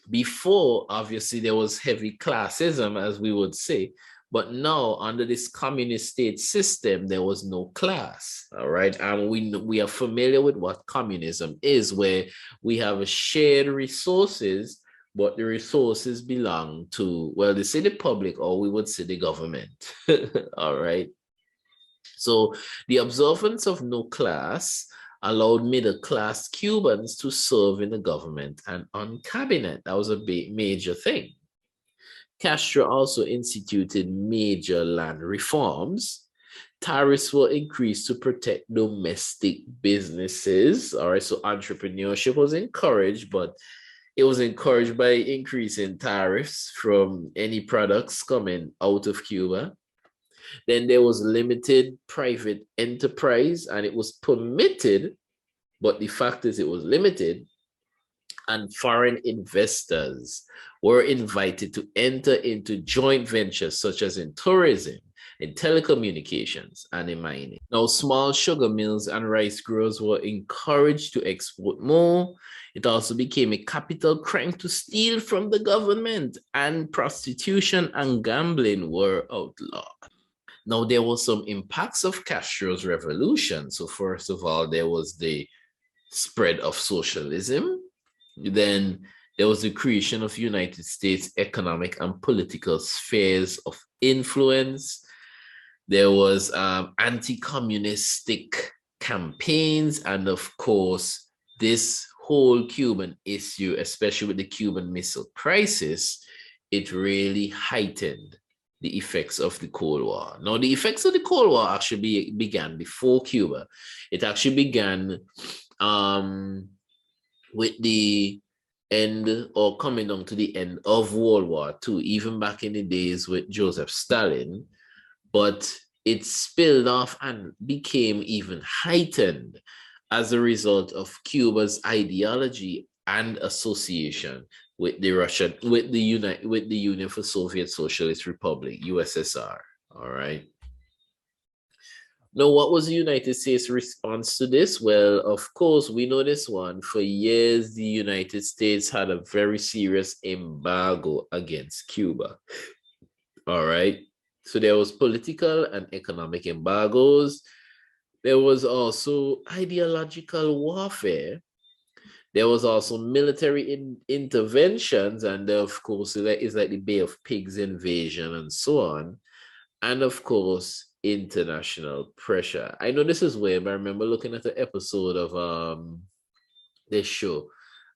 before, obviously, there was heavy classism, as we would say, but now under this communist state system, there was no class, all right? And we are familiar with what communism is, where we have shared resources, but the resources belong to, well, they say the public, or we would say the government, all right? So the observance of no class allowed middle-class Cubans to serve in the government and on cabinet. That was a major thing. Castro also instituted major land reforms. Tariffs were increased to protect domestic businesses. All right, so entrepreneurship was encouraged, but it was encouraged by increasing tariffs from any products coming out of Cuba. Then there was limited private enterprise, and it was permitted, but the fact is it was limited, and foreign investors were invited to enter into joint ventures such as in tourism, in telecommunications, and in mining. Now, small sugar mills and rice growers were encouraged to export more. It also became a capital crime to steal from the government, and prostitution and gambling were outlawed. Now, there were some impacts of Castro's revolution. So first of all, there was the spread of socialism. Then there was the creation of United States economic and political spheres of influence. There was anti-communistic campaigns. And of course, this whole Cuban issue, especially with the Cuban Missile Crisis, it really heightened the effects of the Cold War. Now, the effects of the Cold War actually began before Cuba. It actually began with the end, or coming down to the end of World War II, even back in the days with Joseph Stalin, but it spilled off and became even heightened as a result of Cuba's ideology and association with the Union for Soviet Socialist Republic, USSR. All right. Now, what was the United States' response to this? Well, of course, we know this one. For years, the United States had a very serious embargo against Cuba. All right. So there was political and economic embargoes. There was also ideological warfare. There was also military interventions. And of course, it's like the Bay of Pigs invasion and so on. And of course, international pressure. I know this is weird, but I remember looking at the episode of this show,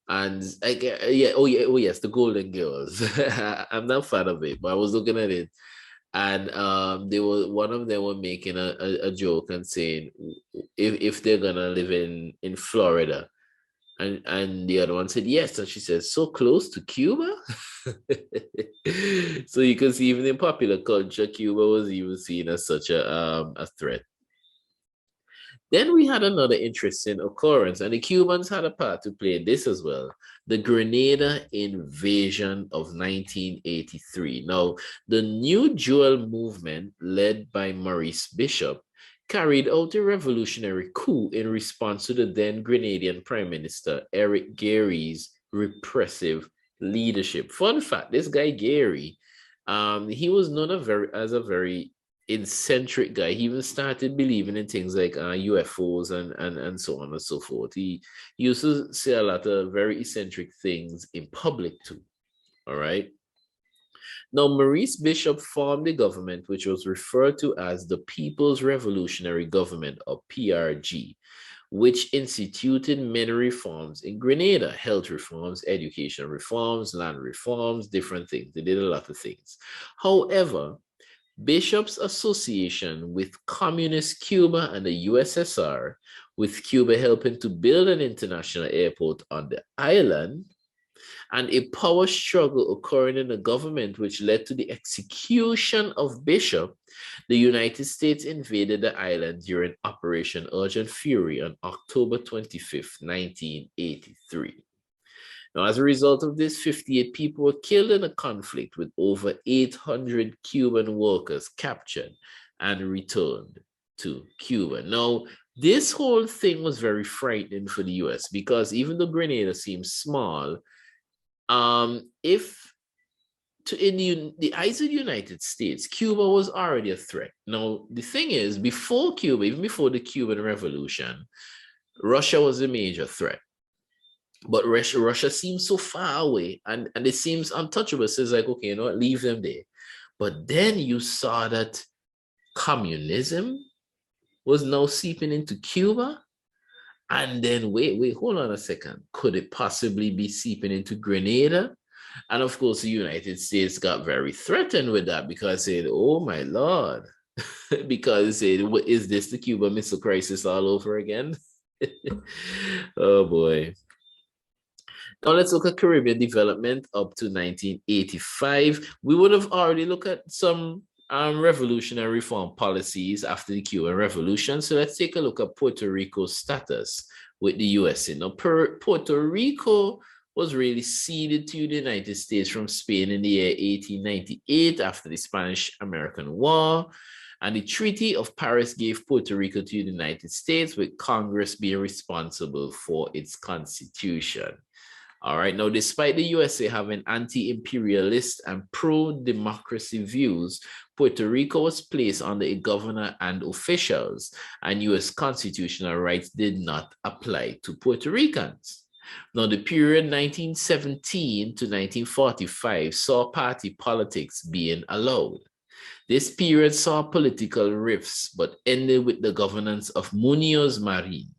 and oh yes, the Golden Girls. I'm not a fan of it, but I was looking at it, and one of them were making a joke and saying if they're gonna live in Florida. And the other one said yes, and she says, so close to Cuba. So you can see even in popular culture, Cuba was even seen as such a threat. Then we had another interesting occurrence, and the Cubans had a part to play in this as well. The Grenada invasion of 1983. Now, the New Jewel movement, led by Maurice Bishop, carried out a revolutionary coup in response to the then Grenadian Prime Minister Eric Gary's repressive leadership. Fun fact, this guy Gary, he was known as a very eccentric guy. He even started believing in things like UFOs and so on and so forth. He used to say a lot of very eccentric things in public too. All right. Now, Maurice Bishop formed a government which was referred to as the People's Revolutionary Government, or PRG, which instituted many reforms in Grenada: health reforms, education reforms, land reforms, different things. They did a lot of things. However, Bishop's association with communist Cuba and the USSR, with Cuba helping to build an international airport on the island, and a power struggle occurring in the government, which led to the execution of Bishop, the United States invaded the island during Operation Urgent Fury on October 25th, 1983. Now, as a result of this, 58 people were killed in a conflict with over 800 Cuban workers captured and returned to Cuba. Now, this whole thing was very frightening for the US because even though Grenada seems small, if in the eyes of the United States, Cuba was already a threat. Now, the thing is, before Cuba, even before the Cuban Revolution, Russia was a major threat. But Russia seems so far away and it seems untouchable. So it's like, okay, you know what, leave them there. But then you saw that communism was now seeping into Cuba. And then, wait, hold on a second. Could it possibly be seeping into Grenada? And of course, the United States got very threatened with that because it said, oh my Lord, because it said, is this the Cuban Missile Crisis all over again? Oh boy. Now let's look at Caribbean development up to 1985. We would have already looked at some revolutionary reform policies after the Cuban Revolution. So let's take a look at Puerto Rico's status with the USA. Now, Puerto Rico was really ceded to the United States from Spain in the year 1898 after the Spanish-American War. And the Treaty of Paris gave Puerto Rico to the United States, with Congress being responsible for its constitution. All right, now, despite the USA having anti-imperialist and pro-democracy views, Puerto Rico was placed under a governor and officials, and US constitutional rights did not apply to Puerto Ricans. Now, the period 1917 to 1945 saw party politics being allowed. This period saw political rifts, but ended with the governance of Muñoz Marín.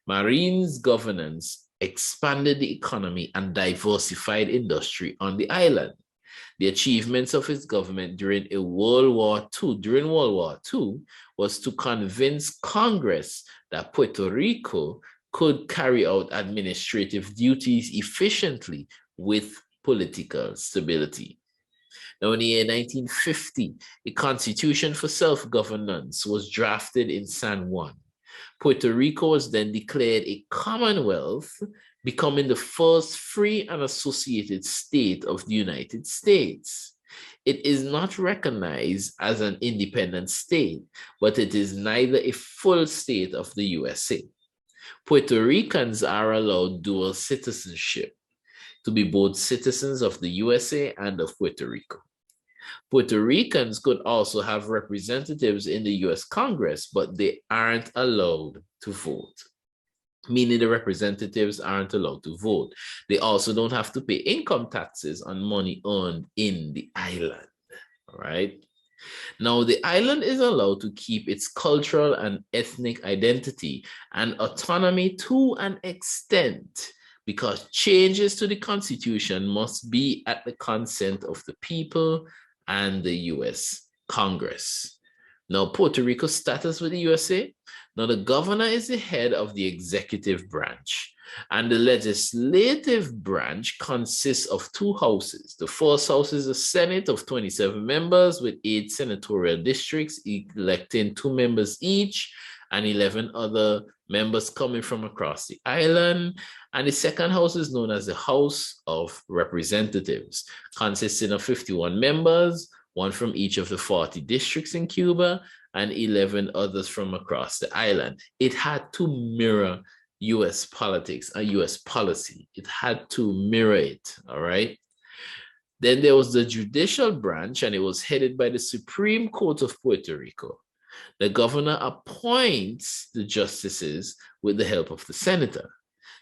Marin's governance expanded the economy and diversified industry on the island. The achievements of his government during World War II was to convince Congress that Puerto Rico could carry out administrative duties efficiently with political stability. Now, in the year 1950, a constitution for self-governance was drafted in San Juan. Puerto Rico was then declared a commonwealth, becoming the first free and associated state of the United States. It is not recognized as an independent state, but it is neither a full state of the USA. Puerto Ricans are allowed dual citizenship, to be both citizens of the USA and of Puerto Rico. Puerto Ricans could also have representatives in the US Congress, but they aren't allowed to vote, meaning the representatives aren't allowed to vote. They also don't have to pay income taxes on money earned in the island, all right? Now, the island is allowed to keep its cultural and ethnic identity and autonomy to an extent, because changes to the constitution must be at the consent of the people and the US Congress. Now, Puerto Rico's status with the USA. Now, the governor is the head of the executive branch, and the legislative branch consists of two houses. The first house is a Senate of 27 members with 8 senatorial districts, electing 2 members each, and 11 other members coming from across the island. And the second house is known as the House of Representatives, consisting of 51 members, 1 from each of the 40 districts in Cuba, and 11 others from across the island. It had to mirror US politics and US policy. It had to mirror it, all right? Then there was the judicial branch, and it was headed by the Supreme Court of Puerto Rico. The governor appoints the justices with the help of the senator.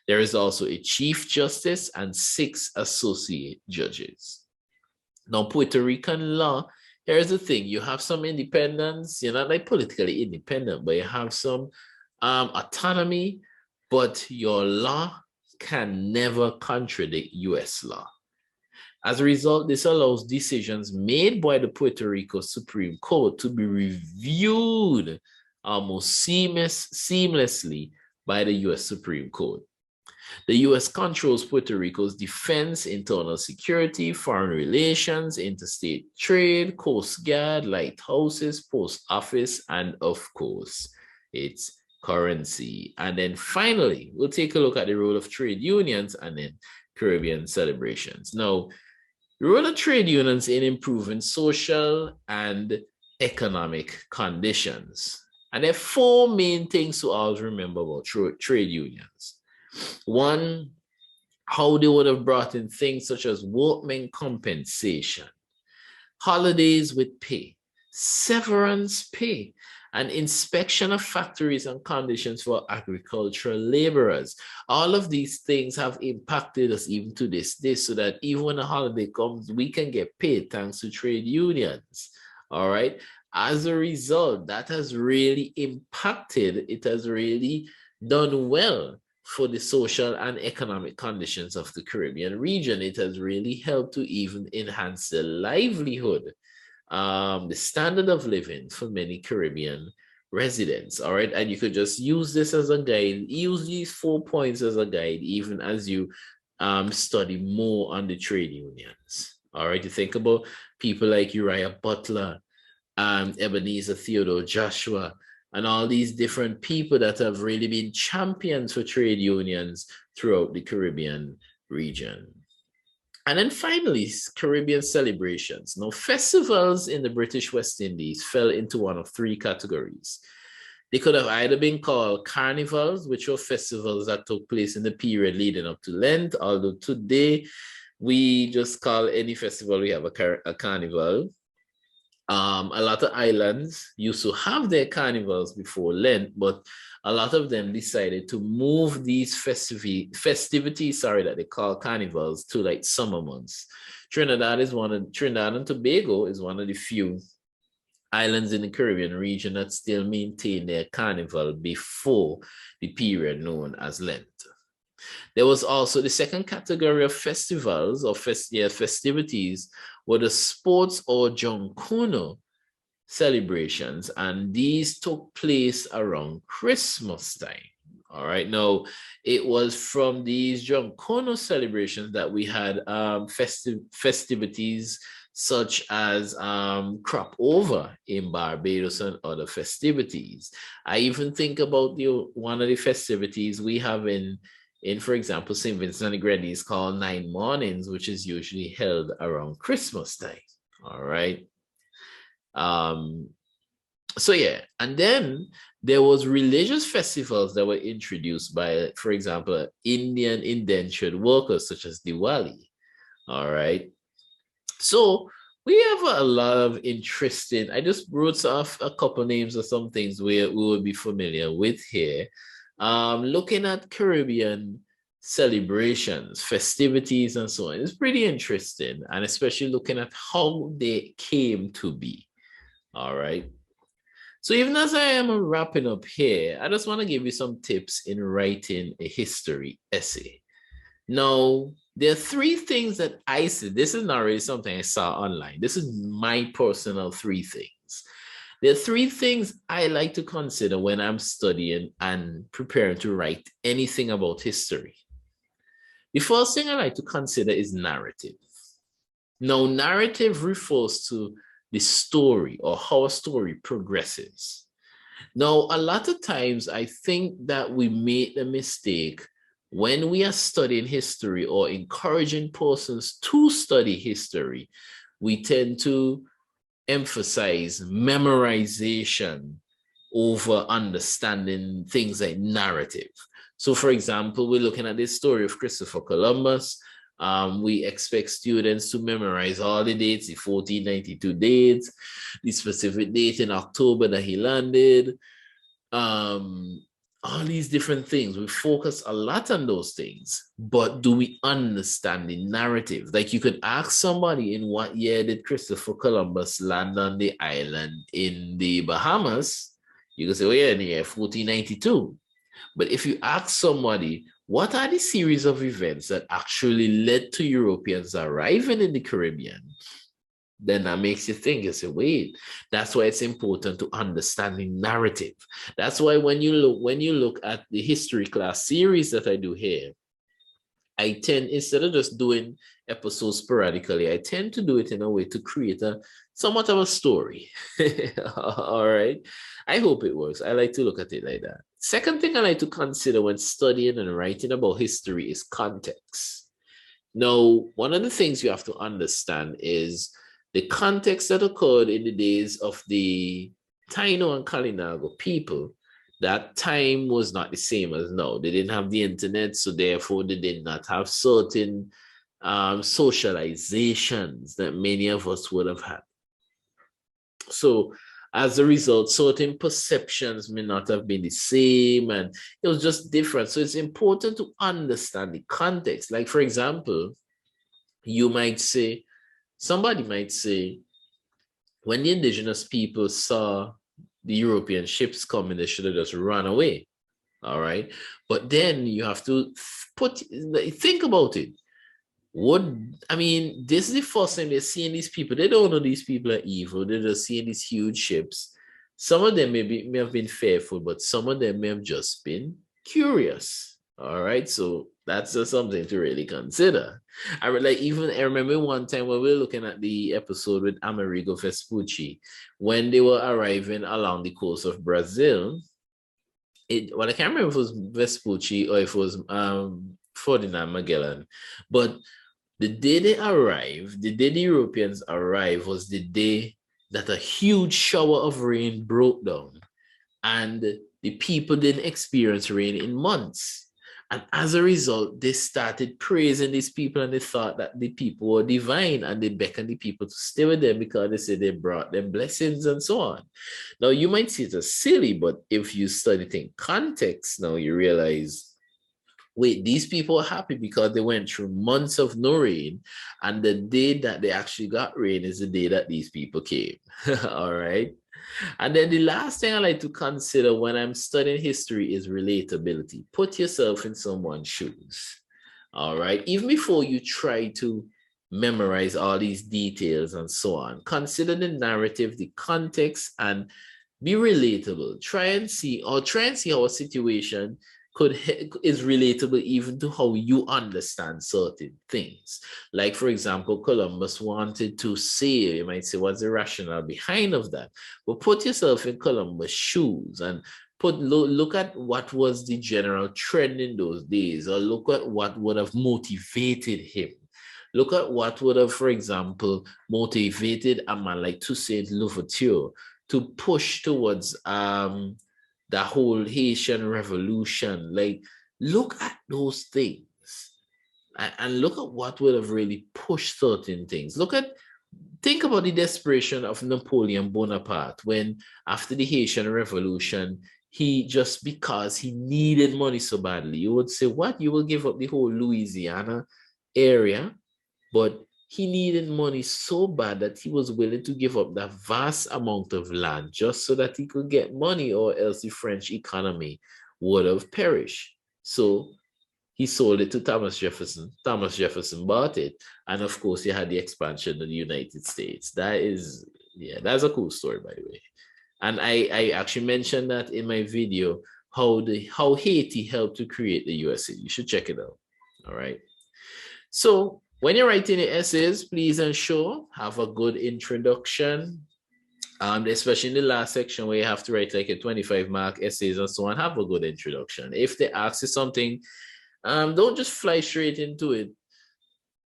There is also a chief justice and 6 associate judges. Now, Puerto Rican law, here's the thing. You have some independence. You're not like politically independent, but you have some autonomy, but your law can never contradict US law. As a result, this allows decisions made by the Puerto Rico Supreme Court to be reviewed almost seamlessly by the US Supreme Court. The US controls Puerto Rico's defense, internal security, foreign relations, interstate trade, Coast Guard, lighthouses, post office, and of course, its currency. And then finally, we'll take a look at the role of trade unions and then Caribbean celebrations. Now, the role of trade unions in improving social and economic conditions. And there are four main things to always remember about trade unions. One, how they would have brought in things such as workmen compensation, holidays with pay, severance pay, and inspection of factories and conditions for agricultural laborers. All of these things have impacted us even to this day, so that even when a holiday comes, we can get paid thanks to trade unions. All right. As a result, that has really impacted, it has really done well for the social and economic conditions of the Caribbean region. It has really helped to even enhance the livelihood, the standard of living for many Caribbean residents. All right. And you could just use this as a guide, use these 4 points as a guide, even as you study more on the trade unions. All right. You think about people like Uriah Butler, Ebenezer Theodore Joshua, and all these different people that have really been champions for trade unions throughout the Caribbean region. And then finally, Caribbean celebrations. Now, festivals in the British West Indies fell into one of three categories. They could have either been called carnivals, which were festivals that took place in the period leading up to Lent, although today we just call any festival we have a carnival. A lot of islands used to have their carnivals before Lent, but a lot of them decided to move these festivities, that they call carnivals, to like summer months. Trinidad and Tobago is one of the few islands in the Caribbean region that still maintain their carnival before the period known as Lent. There was also the second category of festivals or festivities were the sports or Junkuno celebrations, and these took place around Christmas time. All right, now it was from these Junkuno celebrations that we had festivities such as crop over in Barbados and other festivities. I even think about one of the festivities we have in for example, St. Vincent and the Grenadines called 9 Mornings, which is usually held around Christmas time. All right. So yeah, and then there was religious festivals that were introduced by, for example, Indian indentured workers such as Diwali. All right. So we have a lot of interesting, I just wrote off a couple names of some things we would be familiar with here. Looking at Caribbean celebrations, festivities, and so on. It's pretty interesting, and especially looking at how they came to be. All right. So even as I am wrapping up here, I just want to give you some tips in writing a history essay. Now, there are 3 things that I see. This is not really something I saw online. This is my personal 3 things. There are 3 things I like to consider when I'm studying and preparing to write anything about history. The first thing I like to consider is narrative. Now, narrative refers to the story or how a story progresses. Now, a lot of times I think that we make the mistake when we are studying history or encouraging persons to study history, we tend to emphasize memorization over understanding things like narrative. So for example, we're looking at this story of Christopher Columbus. We expect students to memorize all the dates, the 1492 dates, the specific date in October that he landed, all these different things. We focus a lot on those things, but do we understand the narrative? Like you could ask somebody, in what year did Christopher Columbus land on the island in the Bahamas? You could say, oh yeah, in the year 1492. But if you ask somebody, what are the series of events that actually led to Europeans arriving in the Caribbean? Then that makes you think, you say, wait, that's why it's important to understand the narrative. That's why when you look at the history class series that I do here, I tend, instead of just doing episodes sporadically, I tend to do it in a way to create somewhat of a story. All right. I hope it works. I like to look at it like that. Second thing I like to consider when studying and writing about history is context. Now, one of the things you have to understand is the context that occurred in the days of the Taino and Kalinago people. That time was not the same as now. They didn't have the internet, so therefore they did not have certain socializations that many of us would have had. So as a result, certain perceptions may not have been the same, and it was just different. So it's important to understand the context. Like, for example, you might say, somebody might say, when the indigenous people saw the European ships coming, they should have just run away. All right. But then you have to think about it. This is the first time they're seeing these people. They don't know these people are evil. They're just seeing these huge ships. Some of them may have been fearful, but some of them may have just been curious. All right. So that's just something to really consider. I remember one time when we were looking at the episode with Amerigo Vespucci, when they were arriving along the coast of Brazil. I can't remember if it was Vespucci or if it was Ferdinand Magellan, but the day they arrived, the day the Europeans arrived, was the day that a huge shower of rain broke down, and the people didn't experience rain in months. And as a result, they started praising these people, and they thought that the people were divine, and they beckoned the people to stay with them because they said they brought them blessings and so on. Now, you might see it as silly, but if you study it in context, now you realize, wait, these people are happy because they went through months of no rain, and the day that they actually got rain is the day that these people came. All right. And then the last thing I like to consider when I'm studying history is relatability. Put yourself in someone's shoes. All right. Even before you try to memorize all these details and so on, consider the narrative, the context, and be relatable. Try and see how a situation is relatable even to how you understand certain things. Like, for example, Columbus wanted to say, you might say, what's the rationale behind of that? But put yourself in Columbus' shoes and look at what was the general trend in those days, or look at what would have motivated him. Look at what would have, for example, motivated a man like Toussaint Louverture to push towards the whole Haitian Revolution. Like, look at those things and look at what would have really pushed certain things. Think about the desperation of Napoleon Bonaparte when, after the Haitian Revolution, just because he needed money so badly, you would say, what? You will give up the whole Louisiana area? But he needed money so bad that he was willing to give up that vast amount of land just so that he could get money, or else the French economy would have perished. So he sold it to Thomas Jefferson. Thomas Jefferson bought it. And of course, he had the expansion of the United States. That's a cool story, by the way. And I actually mentioned that in my video, how Haiti helped to create the USA. You should check it out. All right. So when you're writing your essays, please ensure have a good introduction, especially in the last section where you have to write like a 25-mark essays and so on. Have a good introduction. If they ask you something, don't just fly straight into it,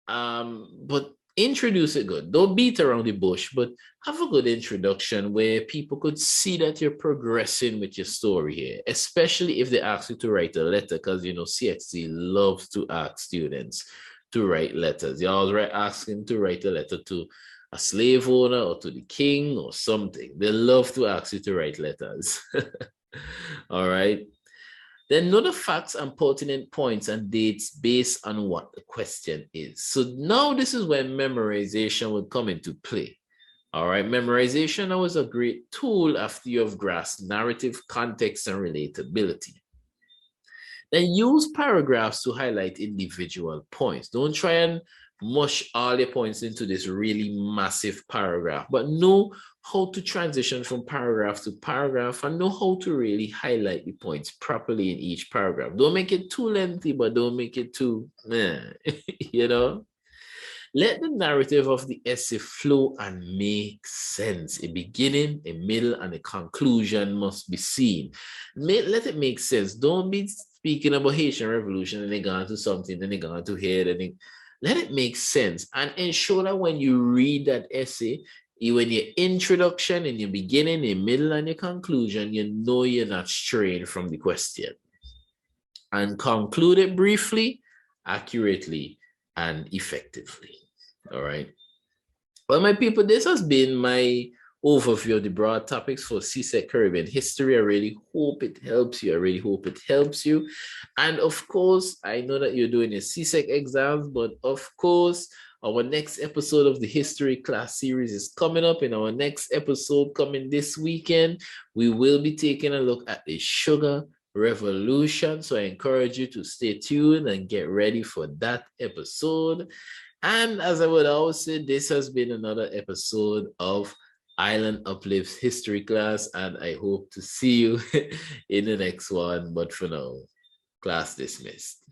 but introduce it good. Don't beat around the bush, but have a good introduction where people could see that you're progressing with your story here, especially if they ask you to write a letter, because, CXC loves to ask students to write letters. You're always asking to write a letter to a slave owner or to the king or something. They love to ask you to write letters. All right. Then know the facts and pertinent points and dates based on what the question is. So now this is when memorization would come into play. All right, memorization now is a great tool after you have grasped narrative, context, and relatability. Then use paragraphs to highlight individual points. Don't try and mush all your points into this really massive paragraph, but know how to transition from paragraph to paragraph and know how to really highlight the points properly in each paragraph. Don't make it too lengthy, but don't make it too, Let the narrative of the essay flow and make sense. A beginning, a middle, and a conclusion must be seen. Let it make sense. Don't be speaking about Haitian Revolution and they go into something, then they go into here, let it make sense, and ensure that when you read that essay, when your introduction, in your beginning, your middle, and your conclusion, you know you're not straying from the question. And conclude it briefly, accurately, and effectively. All right. Well, my people, this has been my overview of the broad topics for CSEC Caribbean history. I really hope it helps you. I really hope it helps you. And of course, I know that you're doing your CSEC exams, but of course, our next episode of the history class series is coming up. In our next episode coming this weekend, we will be taking a look at the sugar revolution. So I encourage you to stay tuned and get ready for that episode. And as I would always say, this has been another episode of Island Uplift's history class, and I hope to see you in the next one. But for now, class dismissed.